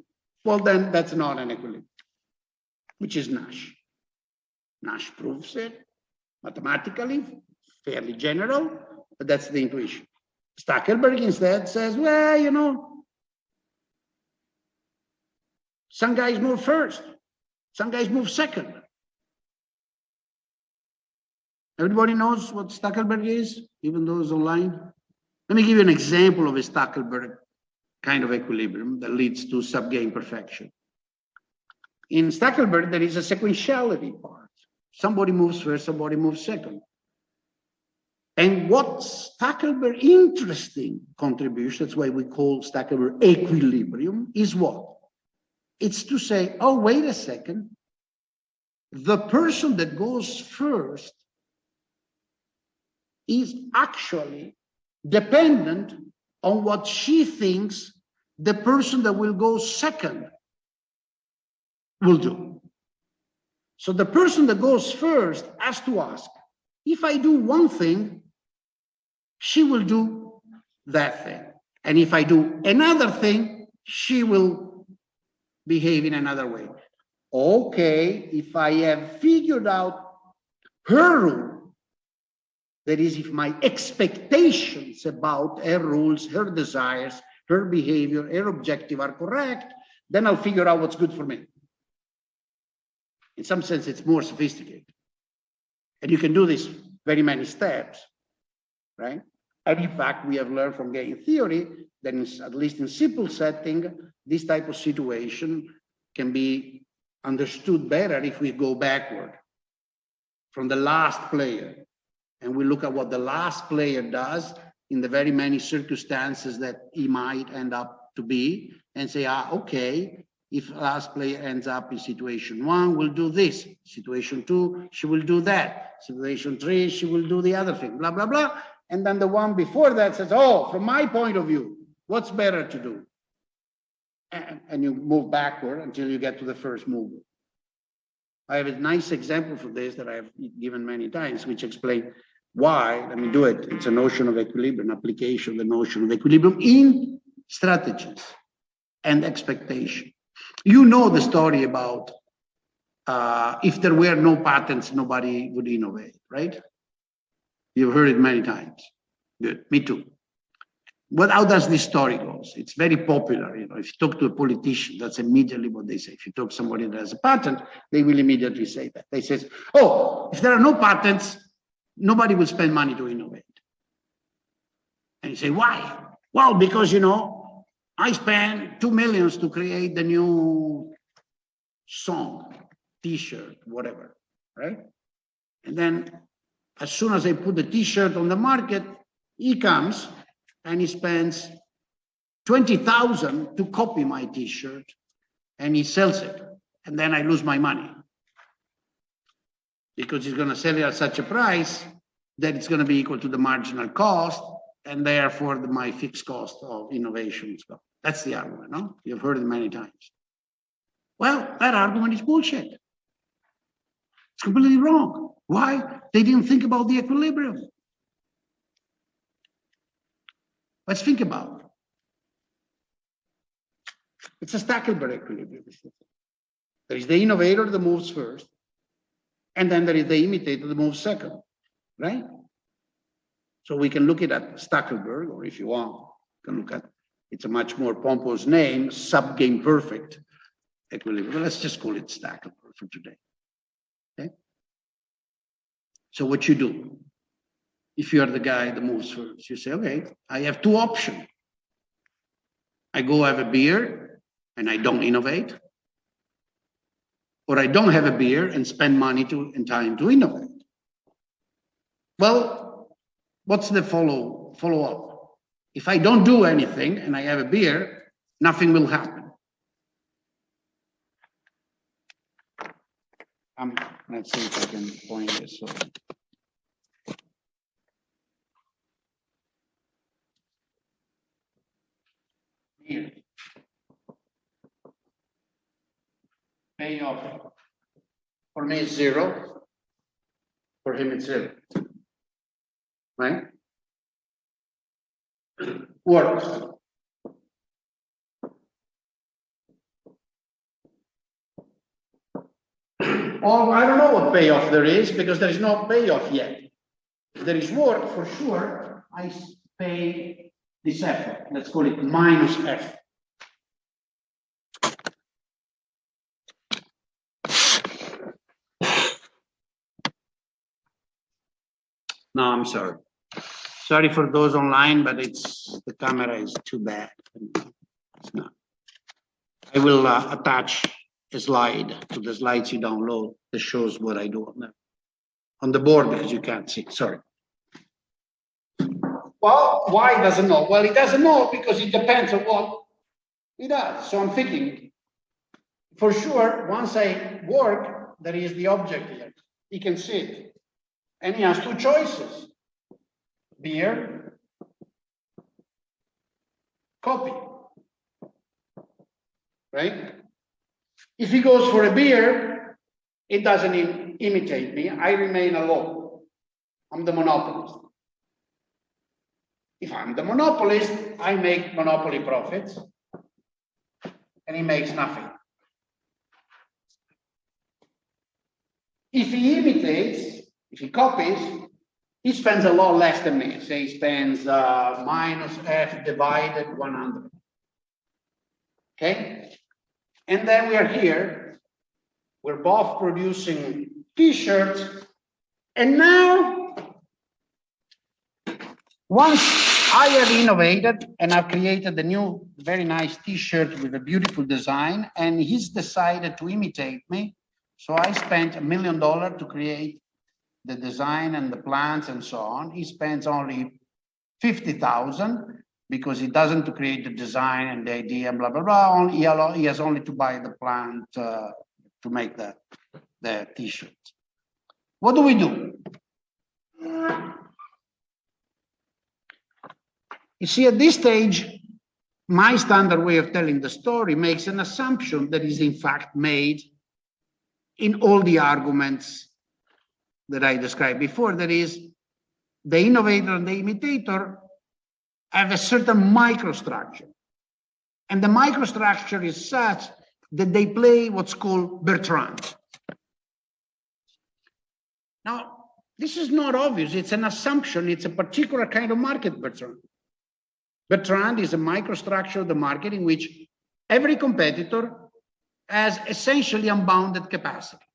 well, then that's not an equilibrium, which is Nash. Nash proves it mathematically, fairly general, but that's the intuition. Stackelberg instead says, well, you know, some guys move first, some guys move second. Everybody knows what Stackelberg is, even those online? Let me give you an example of a Stackelberg kind of equilibrium that leads to subgame perfection. In Stackelberg, there is a sequentiality part. Somebody moves first, somebody moves second. And what Stackelberg interesting contribution, that's why we call Stackelberg equilibrium, is what? It's to say, oh, wait a second. The person that goes first is actually dependent on what she thinks the person that will go second will do. So the person that goes first has to ask, if I do one thing, she will do that thing. And if I do another thing, she will behave in another way. Okay, if I have figured out her rule, that is, if my expectations about her rules, her desires, her behavior, her objective are correct, then I'll figure out what's good for me. In some sense, it's more sophisticated. And you can do this very many steps, right? And in fact, we have learned from game theory that at least in simple setting, this type of situation can be understood better if we go backward from the last player. And we look at what the last player does in the very many circumstances that he might end up to be and say, okay, if last player ends up in situation 1, we'll do this. Situation 2, she will do that. Situation 3, she will do the other thing, blah, blah, blah. And then the one before that says, oh, from my point of view, what's better to do? And you move backward until you get to the first movement. I have a nice example for this that I have given many times, which explain why. Let me do it. It's a notion of equilibrium, application of the notion of equilibrium in strategies and expectation. You know the story about if there were no patents, nobody would innovate, right? You've heard it many times. Good, me too. But how does this story go? It's very popular. You know, if you talk to a politician, that's immediately what they say. If you talk to somebody that has a patent, they will immediately say that. They say, oh, if there are no patents, nobody will spend money to innovate. And you say, why? Well, because, you know, I spent $2 million to create the new song, T-shirt, whatever, right? And then as soon as I put the T-shirt on the market, he comes and he spends 20,000 to copy my t-shirt, and he sells it, and then I lose my money because he's going to sell it at such a price that it's going to be equal to the marginal cost, and therefore my fixed cost of innovation is gone. That's the argument, no? You've heard it many times. Well, that argument is bullshit. It's completely wrong. Why? They didn't think about the equilibrium. Let's think about it. It's a Stackelberg equilibrium. There is the innovator that moves first, and then there is the imitator that moves second, right? So we can look at Stackelberg, or if you want, you can look at, it's a much more pompous name, subgame perfect equilibrium. But let's just call it Stackelberg for today. Okay? So what you do, if you are the guy that moves first, you say, okay, I have two options. I go have a beer and I don't innovate, or I don't have a beer and spend money and time to innovate. Well, what's the follow-up? If I don't do anything and I have a beer, nothing will happen. Let's see if I can point this. Here. Payoff for me is 0. For him it's 0. Right? Works. Oh, I don't know what payoff there is because there is no payoff yet. If there is work, for sure, I pay this effort. Let's call it minus F. No, I'm sorry. Sorry for those online, but the camera is too bad. It's not. I will attach a slide to the slides you download that shows what I do on the board because you can't see. Sorry. Well, why doesn't know? Well, he doesn't know because it depends on what he does. So I'm thinking, for sure, once I work, there is the object here. He can see it. And he has two choices. Beer, copy. Right? If he goes for a beer, it doesn't imitate me. I remain alone. I'm the monopolist. If I'm the monopolist, I make monopoly profits, and he makes nothing. If he imitates, if he copies, he spends a lot less than me. Say he spends minus F divided 100. Okay? And then we are here. We're both producing t-shirts. And now, once I have innovated and I've created a new, very nice t-shirt with a beautiful design, and he's decided to imitate me. So I spent $1 million to create the design and the plans and so on. He spends only 50,000 because he doesn't to create the design and the idea, blah, blah, blah. He has only to buy the plant to make the t-shirt. What do we do? You see, at this stage, my standard way of telling the story makes an assumption that is in fact made in all the arguments that I described before. That is, the innovator and the imitator have a certain microstructure. And the microstructure is such that they play what's called Bertrand. Now, this is not obvious. It's an assumption. It's a particular kind of market, Bertrand. Bertrand is a microstructure of the market in which every competitor has essentially unbounded capacity.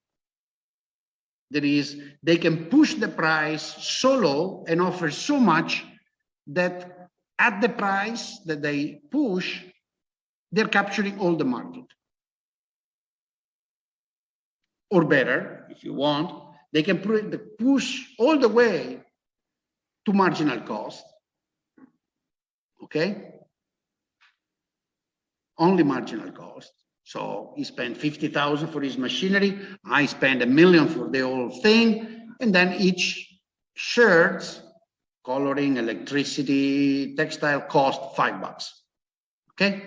That is, they can push the price so low and offer so much that at the price that they push, they're capturing all the market. Or better, if you want, they can push all the way to marginal cost. Okay? only marginal cost. So he spent 50,000 for his machinery. I spend $1 million for the whole thing. And then each shirts, coloring, electricity, textile cost $5. Okay.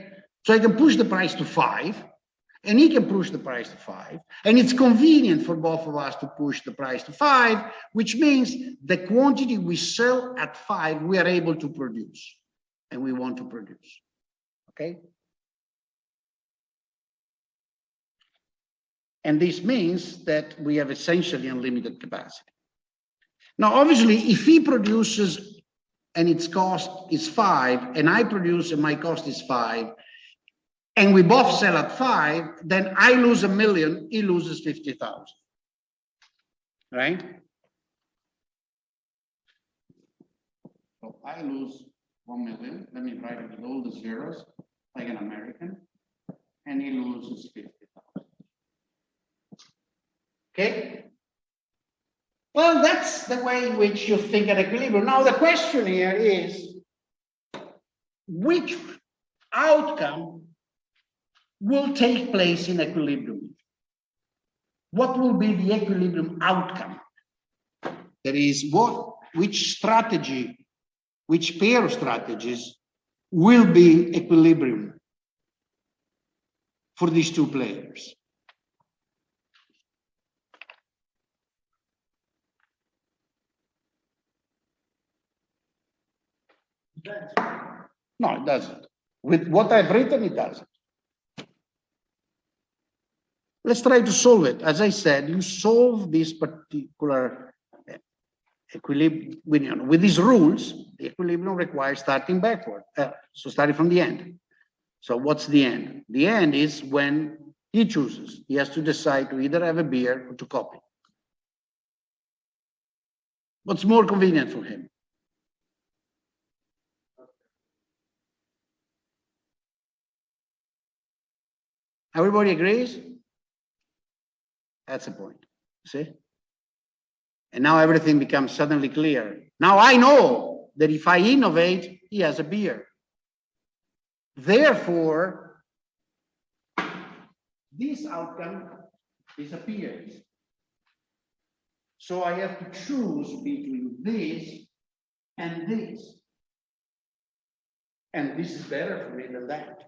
So I can push the price to 5 and he can push the price to 5. And it's convenient for both of us to push the price to 5, which means the quantity we sell at 5, we are able to produce and we want to produce. Okay. And this means that we have essentially unlimited capacity. Now, obviously, if he produces and its cost is 5, and I produce and my cost is 5, and we both sell at 5, then I lose $1 million, he loses 50,000. Right? So I lose 1 million. Let me write it with all the zeros, like an American, and he loses 50,000. Okay. Well, that's the way in which you think at equilibrium. Now, the question here is, which outcome will take place in equilibrium? What will be the equilibrium outcome? That is, which strategy, which pair of strategies will be equilibrium for these two players? No, it doesn't. With what I've written, it doesn't. Let's try to solve it. As I said, you solve this particular equilibrium with these rules. The equilibrium requires starting backward, so starting from the end. So what's the end? The end is when he chooses. He has to decide to either have a beer or to copy. What's more convenient for him? Everybody agrees? That's the point, see? And now everything becomes suddenly clear. Now I know that if I innovate, he has a beer. Therefore, this outcome disappears. So I have to choose between this and this. And this is better for me than that.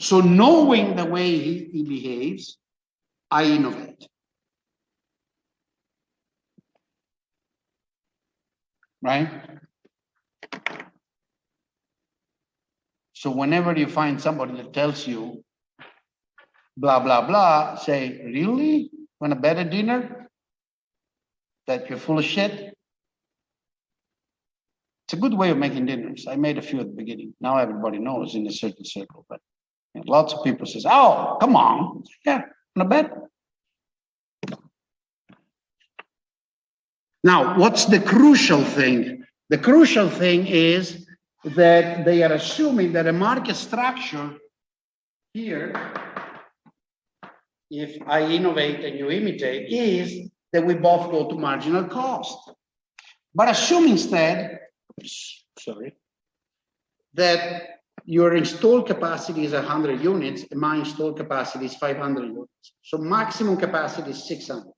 So knowing the way he behaves, I innovate. Right? So whenever you find somebody that tells you blah, blah, blah, say, really? Want to bet at dinner that you're full of shit? It's a good way of making dinners. I made a few at the beginning. Now everybody knows in a certain circle, but lots of people says, oh, come on. Yeah, want to bet? Now, what's the crucial thing? The crucial thing is that they are assuming that a market structure here, if I innovate and you imitate, is that we both go to marginal cost. But assume instead, that your installed capacity is 100 units and my installed capacity is 500 units. So maximum capacity is 600.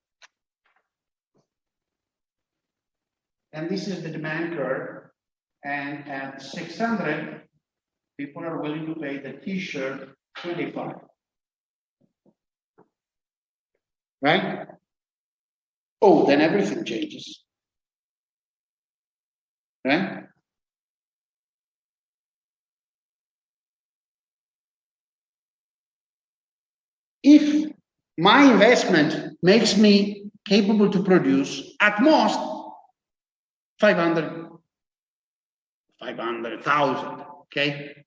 And this is the demand curve. And at 600, people are willing to pay the t-shirt 25. Right? Oh, then everything changes. Right? If my investment makes me capable to produce at most 500,000, okay?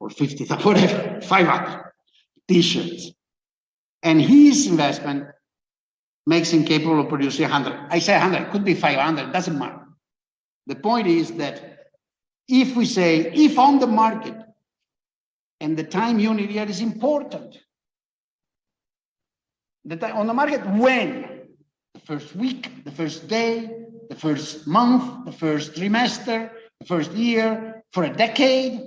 Or 50,000, whatever, 500 t-shirts. And his investment makes him capable of producing 100. I say 100, it could be 500, doesn't matter. The point is that if we say, if on the market, and the time unit here is important, on the market, when? The first week, the first day, the first month, the first trimester, the first year, for a decade.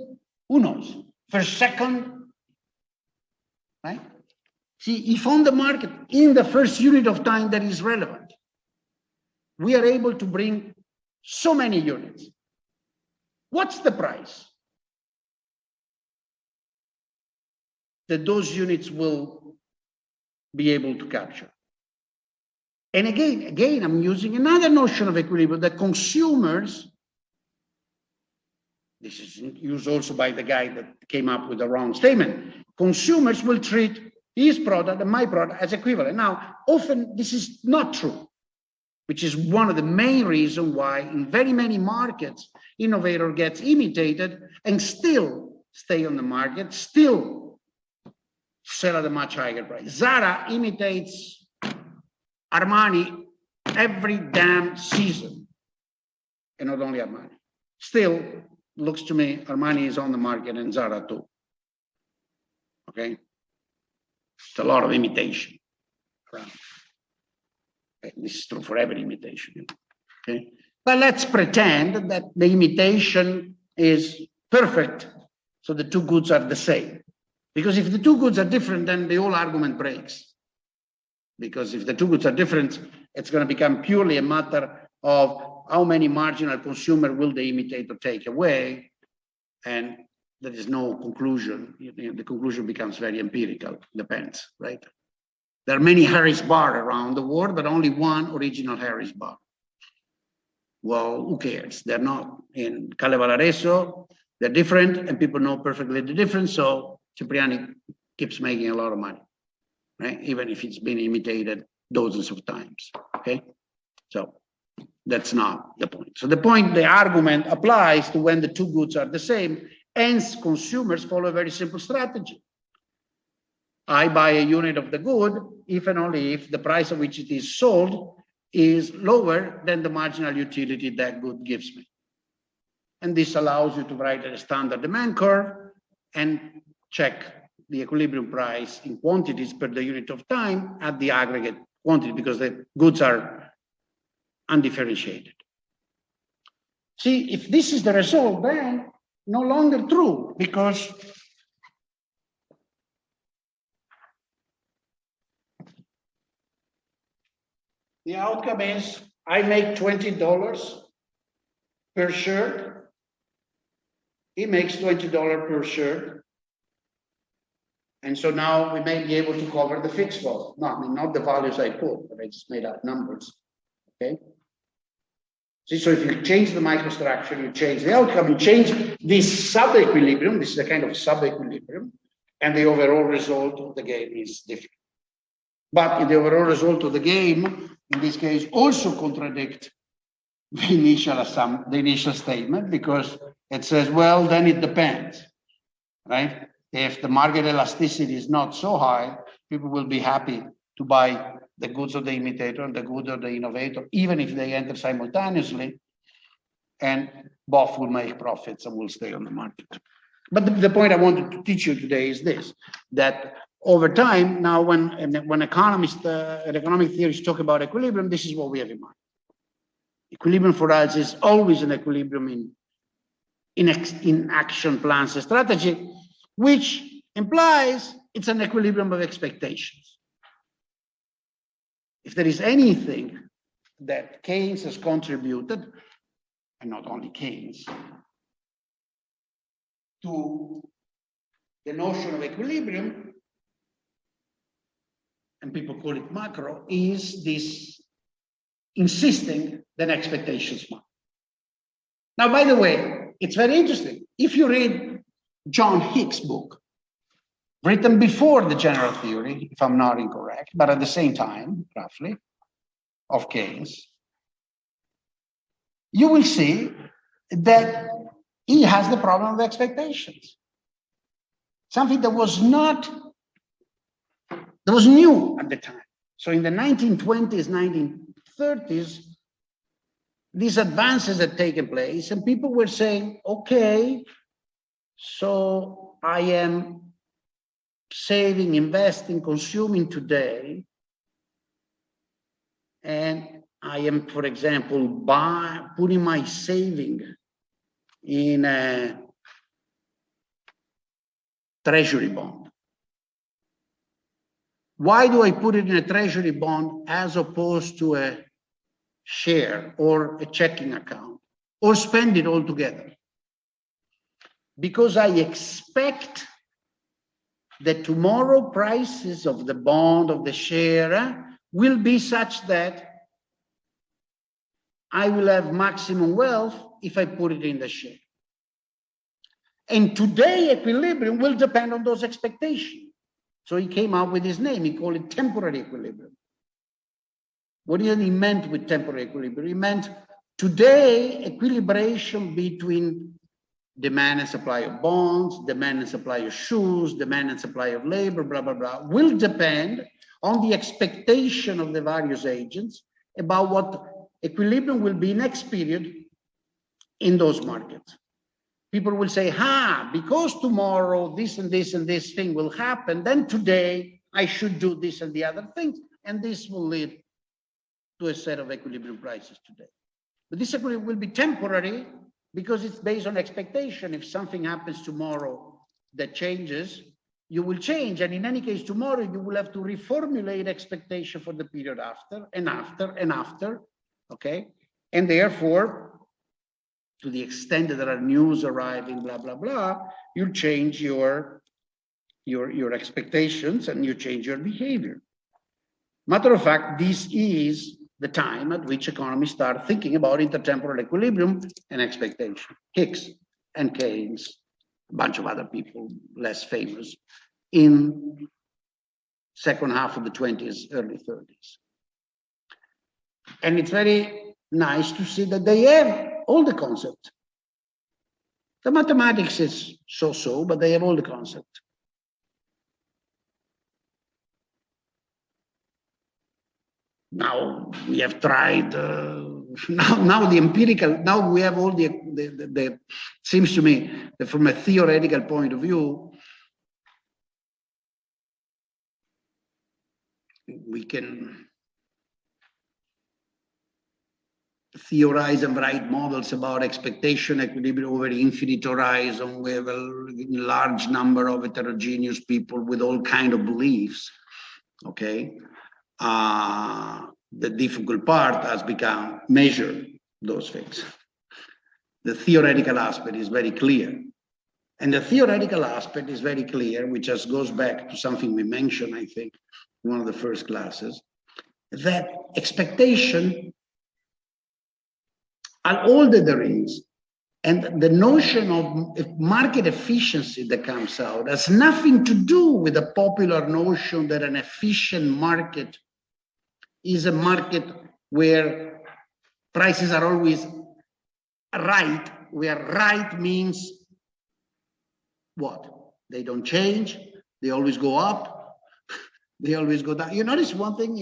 Who knows? First, second, right? See, if on the market, in the first unit of time that is relevant, we are able to bring so many units, what's the price that those units will be able to capture? And again, I'm using another notion of equilibrium, that consumers, this is used also by the guy that came up with the wrong statement, consumers will treat his product and my product as equivalent. Now, often this is not true, which is one of the main reasons why in very many markets, innovator gets imitated and still stay on the market, still sell at a much higher price. Zara imitates Armani every damn season, and not only Armani. Still, looks to me, Armani is on the market and Zara too. Okay? It's a lot of imitation around. Okay, this is true for every imitation. Okay? But let's pretend that the imitation is perfect, so the two goods are the same. Because if the two goods are different, then the whole argument breaks. Because if the two goods are different, it's going to become purely a matter of how many marginal consumer will the imitator take away, and there is no conclusion. The conclusion becomes very empirical, depends, right? There are many Harris bar around the world, but only one original Harris bar. Well, who cares? They're not in Calle Valareso, they're different, and people know perfectly the difference, so Cipriani keeps making a lot of money, right? Even if it's been imitated dozens of times, okay? So that's not the point. So the point, the argument applies to when the two goods are the same, hence consumers follow a very simple strategy. I buy a unit of the good if and only if the price at which it is sold is lower than the marginal utility that good gives me. And this allows you to write a standard demand curve and check the equilibrium price in quantities per the unit of time at the aggregate quantity, because the goods are undifferentiated. See, if this is the result, then no longer true, because the outcome is I make $20 per shirt. He makes $20 per shirt. And so now we may be able to cover the fixed cost. No, I mean, not the values I put, but I just made up numbers. Okay. See, so if you change the microstructure, you change the outcome, you change this sub-equilibrium, this is a kind of sub-equilibrium, and the overall result of the game is different. But the overall result of the game, in this case, also contradicts the initial statement, because it says, well, then it depends, right? If the market elasticity is not so high, people will be happy to buy the goods of the imitator and the goods of the innovator, even if they enter simultaneously, and both will make profits and will stay on the market. But the point I wanted to teach you today is this, that over time, now when economists and economic theorists talk about equilibrium, this is what we have in mind. Equilibrium for us is always an equilibrium in action plans and strategy, which implies it's an equilibrium of expectations. If there is anything that Keynes has contributed, and not only Keynes, to the notion of equilibrium, and people call it macro, is this insisting that expectations matter. Now, by the way, it's very interesting. If you read John Hick's book, written before the general theory, if I'm not incorrect, but at the same time, roughly, of Keynes, you will see that he has the problem of expectations. Something that was new at the time. So in the 1920s, 1930s, these advances had taken place, and people were saying, okay, so I am saving, investing, consuming today, and I am, for example, putting my saving in a treasury bond. Why do I put it in a treasury bond as opposed to a share or a checking account or spend it all together? Because I expect that tomorrow prices of the bond, of the share, will be such that I will have maximum wealth if I put it in the share. And today, equilibrium will depend on those expectations. So he came up with his name. He called it temporary equilibrium. What did he meant with temporary equilibrium? He meant today, equilibration between demand and supply of bonds, demand and supply of shoes, demand and supply of labor, blah, blah, blah, will depend on the expectation of the various agents about what equilibrium will be next period in those markets. People will say, because tomorrow this and this and this thing will happen, then today I should do this and the other things, and this will lead to a set of equilibrium prices today. But this equilibrium will be temporary because it's based on expectation. If something happens tomorrow that changes, you will change. And in any case, tomorrow you will have to reformulate expectation for the period after and after and after, okay? And therefore, to the extent that there are news arriving, blah, blah, blah, you change your expectations and you change your behavior. Matter of fact, this is the time at which economists start thinking about intertemporal equilibrium and expectation. Hicks and Keynes, a bunch of other people less famous, in second half of the 20s, early 30s. And it's very nice to see that they have all the concepts. The mathematics is so-so, but they have all the concepts. Now we have tried, now the empirical, now we have all the seems to me that from a theoretical point of view, we can theorize and write models about expectation equilibrium over infinite horizon. We have a large number of heterogeneous people with all kinds of beliefs, okay? The difficult part has become measure those things. The theoretical aspect is very clear. And the theoretical aspect is very clear, which just goes back to something we mentioned, I think, in one of the first classes, that expectation are all that there is. And the notion of market efficiency that comes out has nothing to do with the popular notion that an efficient market is a market where prices are always right, where right means what? They don't change, they always go up, they always go down. You notice one thing,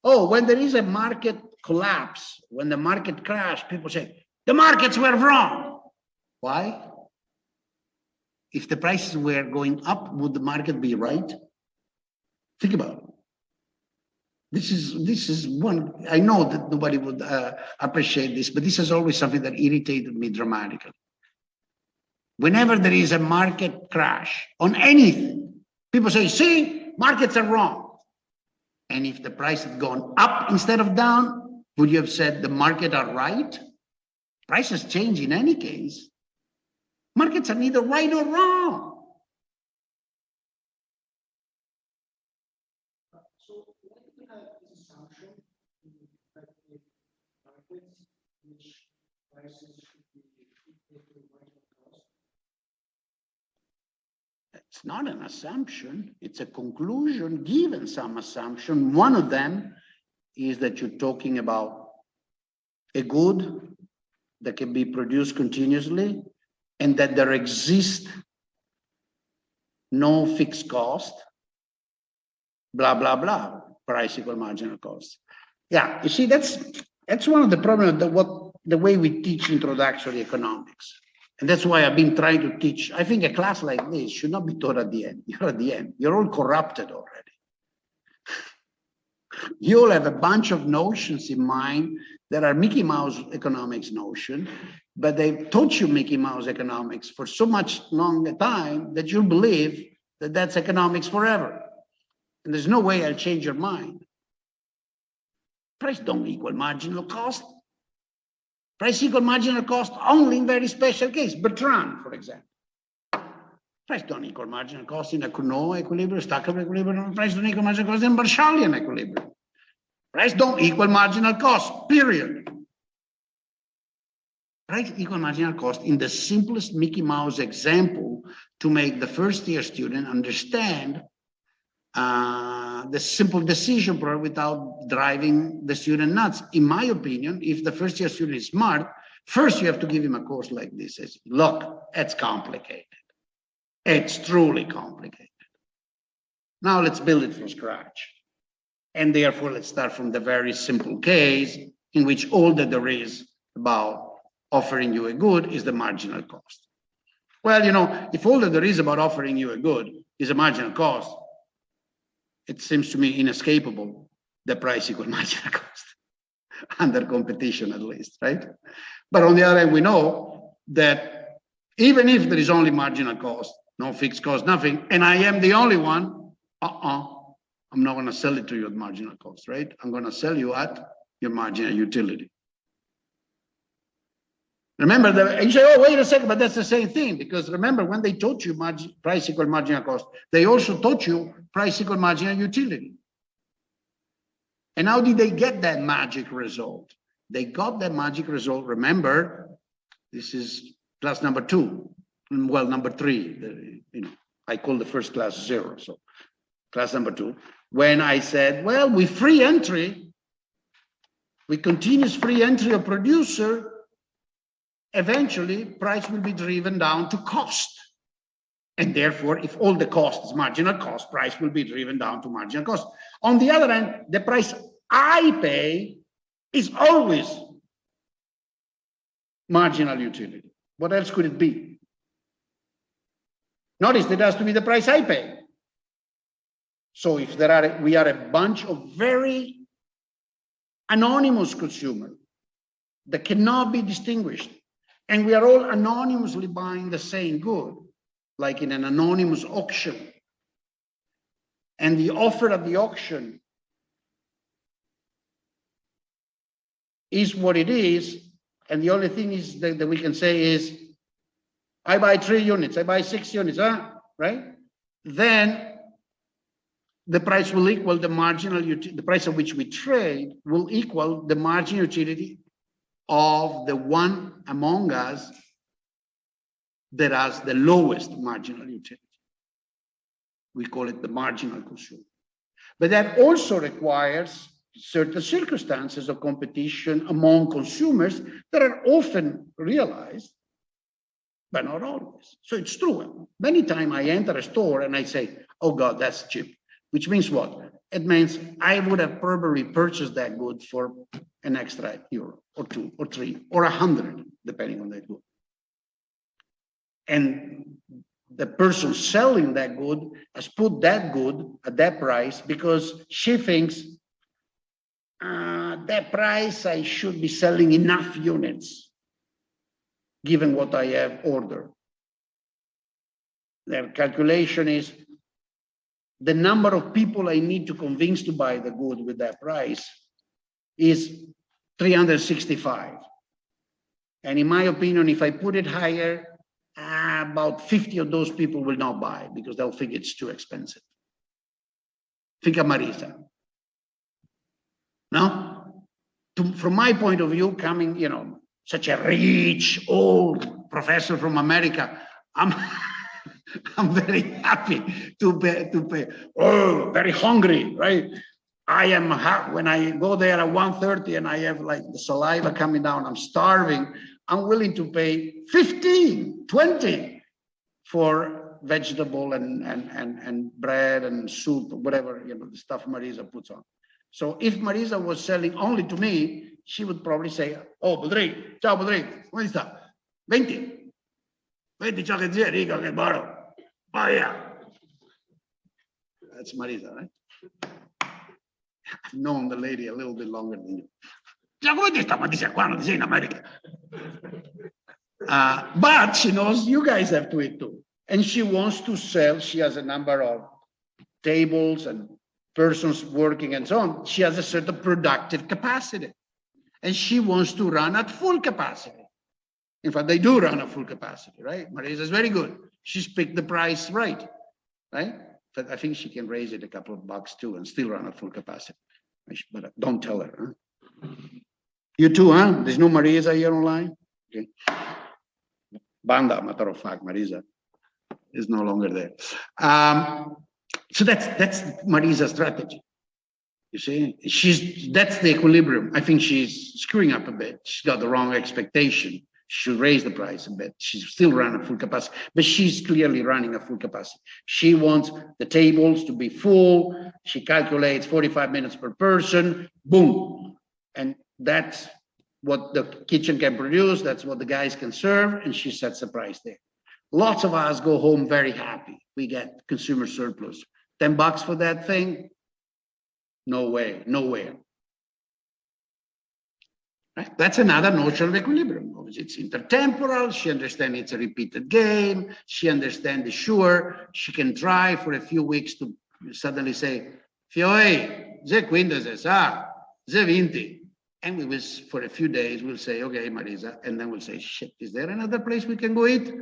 when there is a market collapse, when the market crash, people say, the markets were wrong. Why? If the prices were going up, would the market be right? Think about it. This is one, I know that nobody would appreciate this, but this is always something that irritated me dramatically. Whenever there is a market crash on anything, people say, see, markets are wrong. And if the price had gone up instead of down, would you have said the market are right? Prices change in any case. Markets are neither right or wrong. So we have this assumption that the markets which prices should be equal to marginal cost. It's not an assumption, it's a conclusion given some assumption. One of them is that you're talking about a good that can be produced continuously and that there exists no fixed cost, blah, blah, blah, price equal marginal cost. Yeah, you see, that's one of the problems of the way we teach introductory economics. And that's why I've been trying to teach. I think a class like this should not be taught at the end. You're at the end. You're all corrupted already. You all have a bunch of notions in mind that are Mickey Mouse economics notion, but they've taught you Mickey Mouse economics for so much long a time that you'll believe that's economics forever. And there's no way I'll change your mind. Price don't equal marginal cost. Price equal marginal cost only in very special case. Bertrand, for example. Price don't equal marginal cost in a Cournot equilibrium, Stackelberg equilibrium. Price don't equal marginal cost in Marshallian equilibrium. Price don't equal marginal cost, period. Price equal marginal cost in the simplest Mickey Mouse example to make the first year student understand the simple decision problem without driving the student nuts. In my opinion, if the first year student is smart, first you have to give him a course like this. Says, look, it's complicated. It's truly complicated. Now let's build it from scratch. And therefore, let's start from the very simple case in which all that there is about offering you a good is the marginal cost. Well, you know, if all that there is about offering you a good is a marginal cost, it seems to me inescapable that price equal marginal cost, under competition at least, right? But on the other hand, we know that even if there is only marginal cost, no fixed cost, nothing, and I am the only one, I'm not going to sell it to you at marginal cost, right? I'm going to sell you at your marginal utility. Remember that you say, oh, wait a second, but that's the same thing, because remember when they taught you price equal marginal cost, they also taught you price equal marginal utility. And how did they get that magic result? They got that magic result. Remember, this is class number 2. Well, number 3, you know, I call the first class 0. So class number 2, when I said, well, with free entry, with continuous free entry of producer, eventually price will be driven down to cost. And therefore, if all the cost is marginal cost, price will be driven down to marginal cost. On the other hand, the price I pay is always marginal utility. What else could it be? Notice that it has to be the price I pay. So if we are a bunch of very anonymous consumers that cannot be distinguished, and we are all anonymously buying the same good, like in an anonymous auction, and the offer at the auction is what it is, and the only thing is that we can say is, I buy 3 units, I buy 6 units, right? Then the price will equal the marginal utility, the price at which we trade will equal the marginal utility of the one among us that has the lowest marginal utility. We call it the marginal consumer. But that also requires certain circumstances of competition among consumers that are often realized, but not always. So it's true. Many times I enter a store and I say, oh God, that's cheap. Which means what? It means I would have probably purchased that good for an extra euro or 2 or 3 or 100, depending on that good. And the person selling that good has put that good at that price because she thinks that price I should be selling enough units given what I have ordered. Their calculation is the number of people I need to convince to buy the good with that price is 365. And in my opinion, if I put it higher, about 50 of those people will not buy because they'll think it's too expensive. Think of Marisa. No? From my point of view, coming, you know, such a rich, old professor from America, I'm very happy to pay. Oh, very hungry, right? I am when I go there at 1:30 and I have like the saliva coming down, I'm starving. I'm willing to pay 15, 20 for vegetable and bread and soup, whatever, you know, the stuff Marisa puts on. So if Marisa was selling only to me, she would probably say, oh, Podrigo, ciao Podrigo, come sta? 20. Vedi ciò che c'è, rico, che buono. Oh yeah. That's Marisa, right? I've known the lady a little bit longer than you. But she knows you guys have to eat too. And she wants to sell, she has a number of tables and persons working and so on. She has a certain productive capacity. And she wants to run at full capacity. In fact, they do run at full capacity, right? Marisa is very good. She's picked the price right? But I think she can raise it a couple of bucks too and still run at full capacity. But don't tell her, huh? You too, huh? There's no Marisa here online? Okay. Banda, matter of fact, Marisa is no longer there. So that's Marisa's strategy. You see, that's the equilibrium. I think she's screwing up a bit. She's got the wrong expectation. She should raise the price a bit. She's still running at full capacity, but she's clearly running at full capacity. She wants the tables to be full. She calculates 45 minutes per person, boom. And that's what the kitchen can produce. That's what the guys can serve. And she sets the price there. Lots of us go home very happy. We get consumer surplus. $10 for that thing? No way, nowhere. Right? That's another notion of equilibrium. It's intertemporal. She understands it's a repeated game. She understands, sure, she can try for a few weeks to suddenly say, Fioi, ze 15, ze 20. And we will, for a few days, we'll say, okay, Marisa, and then we'll say, shit, is there another place we can go eat?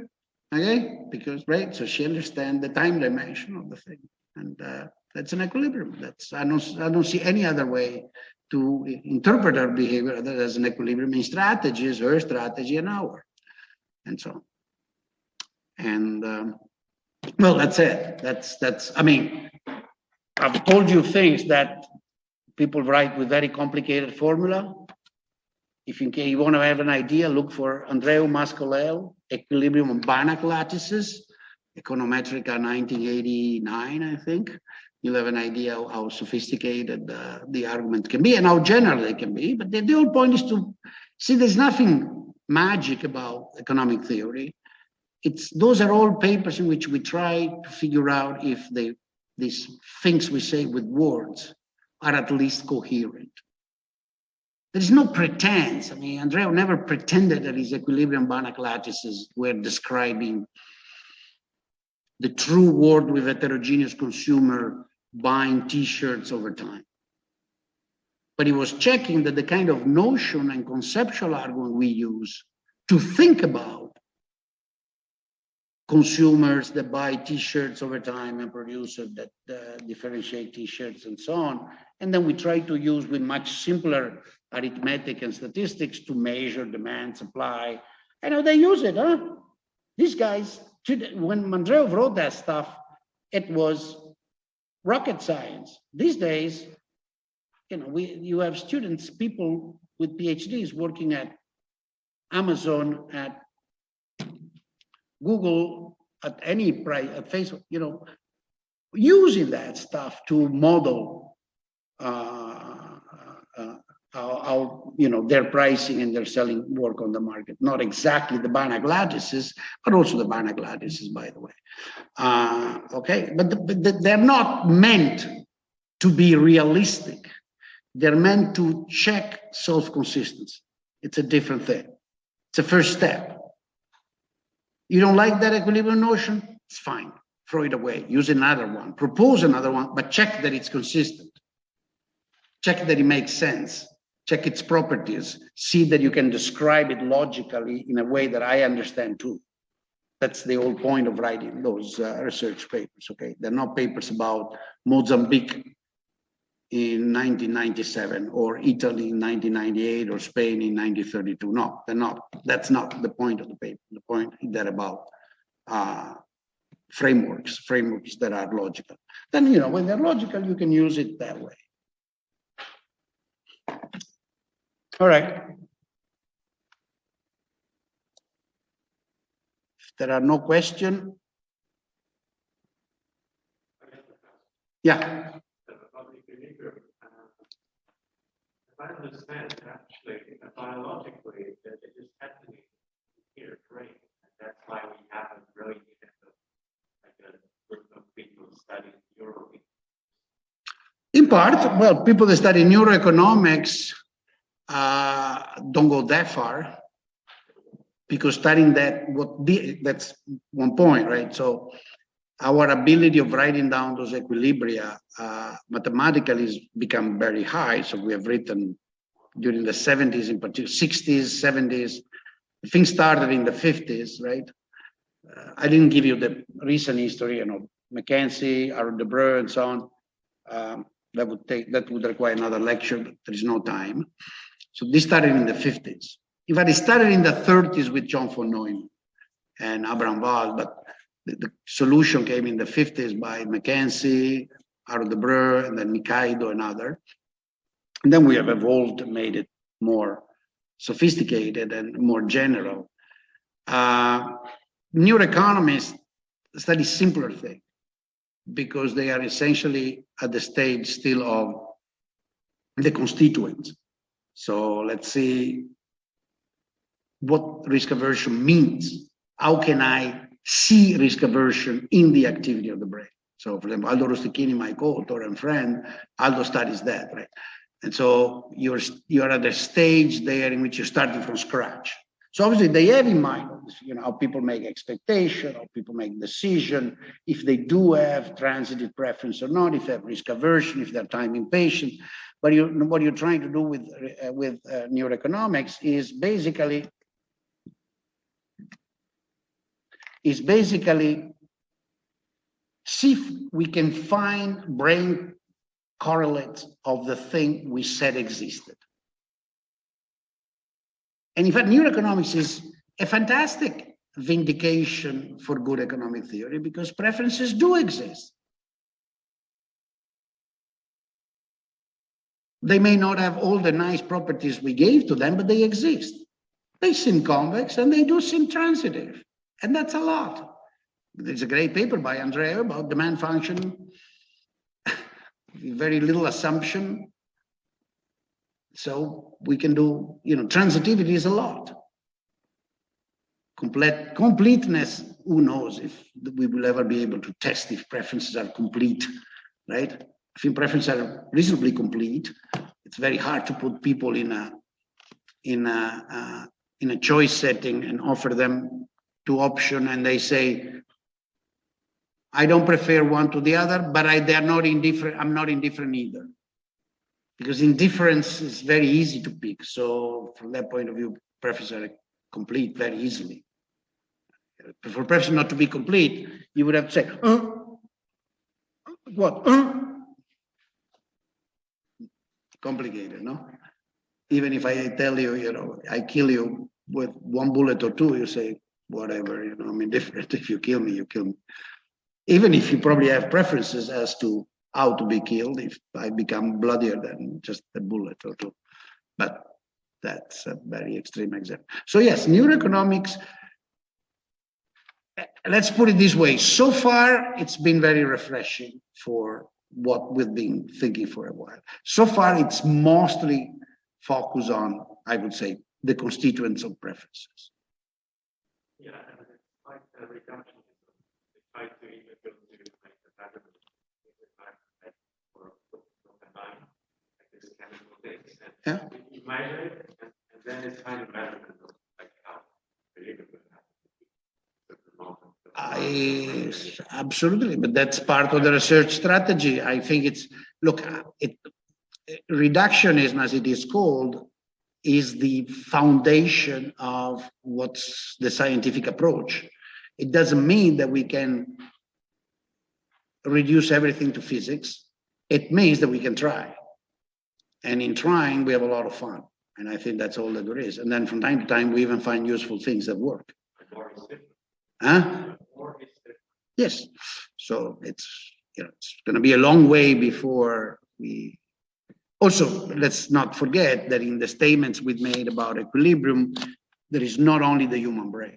Okay, because, right, so she understands the time dimension of the thing. And that's an equilibrium. That's I don't see any other way to interpret our behavior other than as an equilibrium in strategies, her strategy and our, and so on. And well, that's it. That's. I mean, I've told you things that people write with very complicated formula. If in case you want to have an idea, look for Andreu Mascolel, Equilibrium on Banach lattices, Econometrica 1989, I think. You'll have an idea how sophisticated the argument can be and how general they can be. But the whole point is to see there's nothing magic about economic theory. Those are all papers in which we try to figure out if these things we say with words are at least coherent. There's no pretense. I mean, Andreu never pretended that his equilibrium Banach lattices were describing the true world with heterogeneous consumer buying T-shirts over time. But he was checking that the kind of notion and conceptual argument we use to think about consumers that buy T-shirts over time and producers that differentiate T-shirts and so on. And then we try to use with much simpler arithmetic and statistics to measure demand, supply. I know they use it, huh? These guys, when Andreu wrote that stuff, it was rocket science. These days, you have students, people with PhDs working at Amazon, at Google, at any price, at Facebook, using that stuff to model how their pricing and their selling work on the market. Not exactly the Banach lattices, but also the Banach lattices, by the way. Okay, but they're not meant to be realistic. They're meant to check self-consistency. It's a different thing. It's a first step. You don't like that equilibrium notion? It's fine. Throw it away. Use another one. Propose another one, but check that it's consistent. Check that it makes sense. Check its properties. See that you can describe it logically in a way that I understand too. That's the whole point of writing those research papers, okay? They're not papers about Mozambique in 1997 or Italy in 1998 or Spain in 1932. No, they're not. That's not the point of the paper. The point is that about frameworks that are logical. Then, when they're logical, you can use it that way. All right. If there are no questions. Yeah. If I understand, actually, biologically, that it is happening here, great. And that's why we haven't really needed a group of people studying neuro. In part, well, people that study neuroeconomics don't go that far. because studying that, that's one point, right? So our ability of writing down those equilibria mathematically has become very high. So we have written during the 70s, in particular, 60s, 70s. Things started in the 50s, right? I didn't give you the recent history, you know, Mackenzie, Debreu, and so on. That would require another lecture, but there is no time. So this started in the 50s. In fact, it started in the 30s with John von Neumann and Abraham Wald, but the solution came in the 50s by Mackenzie, Debreu, and then Mikaido and other. And then we have evolved and made it more sophisticated and more general. Neuroeconomists study simpler things because they are essentially at the stage still of the constituents. So let's see what risk aversion means. How can I see risk aversion in the activity of the brain? So for example, Aldo Rostechini, my co-author and friend, Aldo studies that, right? And so you're at a stage there in which you're starting from scratch. So obviously they have in mind, you know, how people make expectation, how people make decision, if they do have transitive preference or not, if they have risk aversion, if they're time impatient. But what you're trying to do with neuroeconomics is basically see if we can find brain correlates of the thing we said existed. And in fact, neuroeconomics is a fantastic vindication for good economic theory because preferences do exist. They may not have all the nice properties we gave to them, but they exist. They seem convex and they do seem transitive. And that's a lot. There's a great paper by Andrea about demand function, very little assumption. So we can do, you know, transitivity is a lot. Completeness, who knows if we will ever be able to test if preferences are complete, right? I think preferences are reasonably complete. It's very hard to put people in a choice setting and offer them two options and they say, I don't prefer one to the other, but they're not indifferent. I'm not indifferent either. Because indifference is very easy to pick. So from that point of view, preferences are complete very easily. For preference not to be complete, you would have to say, what? Complicated, no? Even if I tell you, you know, I kill you with one bullet or two, you say, whatever, you know, I'm indifferent. If you kill me, you kill me. Even if you probably have preferences as to how to be killed, if I become bloodier than just a bullet or two. But that's a very extreme example. So yes, neuroeconomics, let's put it this way. So far, it's been very refreshing for what we've been thinking for a while. So far, it's mostly focused on, I would say, the constituents of preferences. Yeah, and it's like the reduction. It's like to even go to like the pattern or combine like this chemical things. And Yeah. you measure it, and then it's kind of measurement of like how believable Absolutely, but that's part of the research strategy. I think it's, look, reductionism, as it is called, is the foundation of what's the scientific approach. It doesn't mean that we can reduce everything to physics. It means that we can try. And in trying, we have a lot of fun. And I think that's all that there is. And then from time to time, we even find useful things that work. Huh? Yes. So it's, you know, it's going to be a long way before we. Also, let's not forget that in the statements we've made about equilibrium, there is not only the human brain.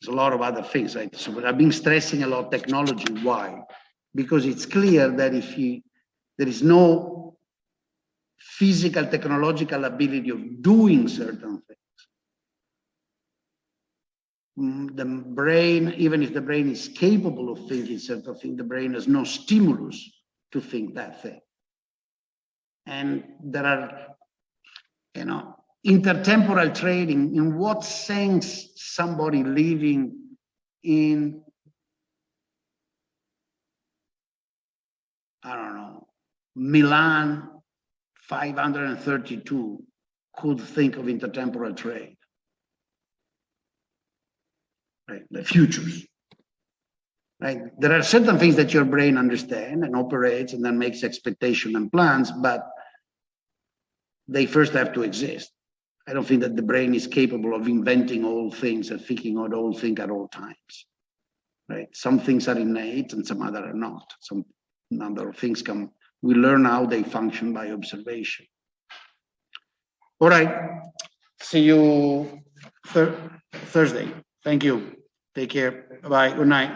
There's a lot of other things, right? So I've been stressing a lot technology. Why? Because it's clear that there is no physical, technological ability of doing certain things. The brain, even if the brain is capable of thinking certain things, the brain has no stimulus to think that thing. And there are, you know, intertemporal trading, in what sense somebody living in, I don't know, Milan 532 could think of intertemporal trade, right? The futures, right? There are certain things that your brain understands and operates and then makes expectation and plans, but they first have to exist. I don't think that the brain is capable of inventing all things and thinking out all things at all times, right? Some things are innate and some other are not. Some number of things come, we learn how they function by observation. All right, see you Thursday. Thank you. Take care. Bye-bye. Good night.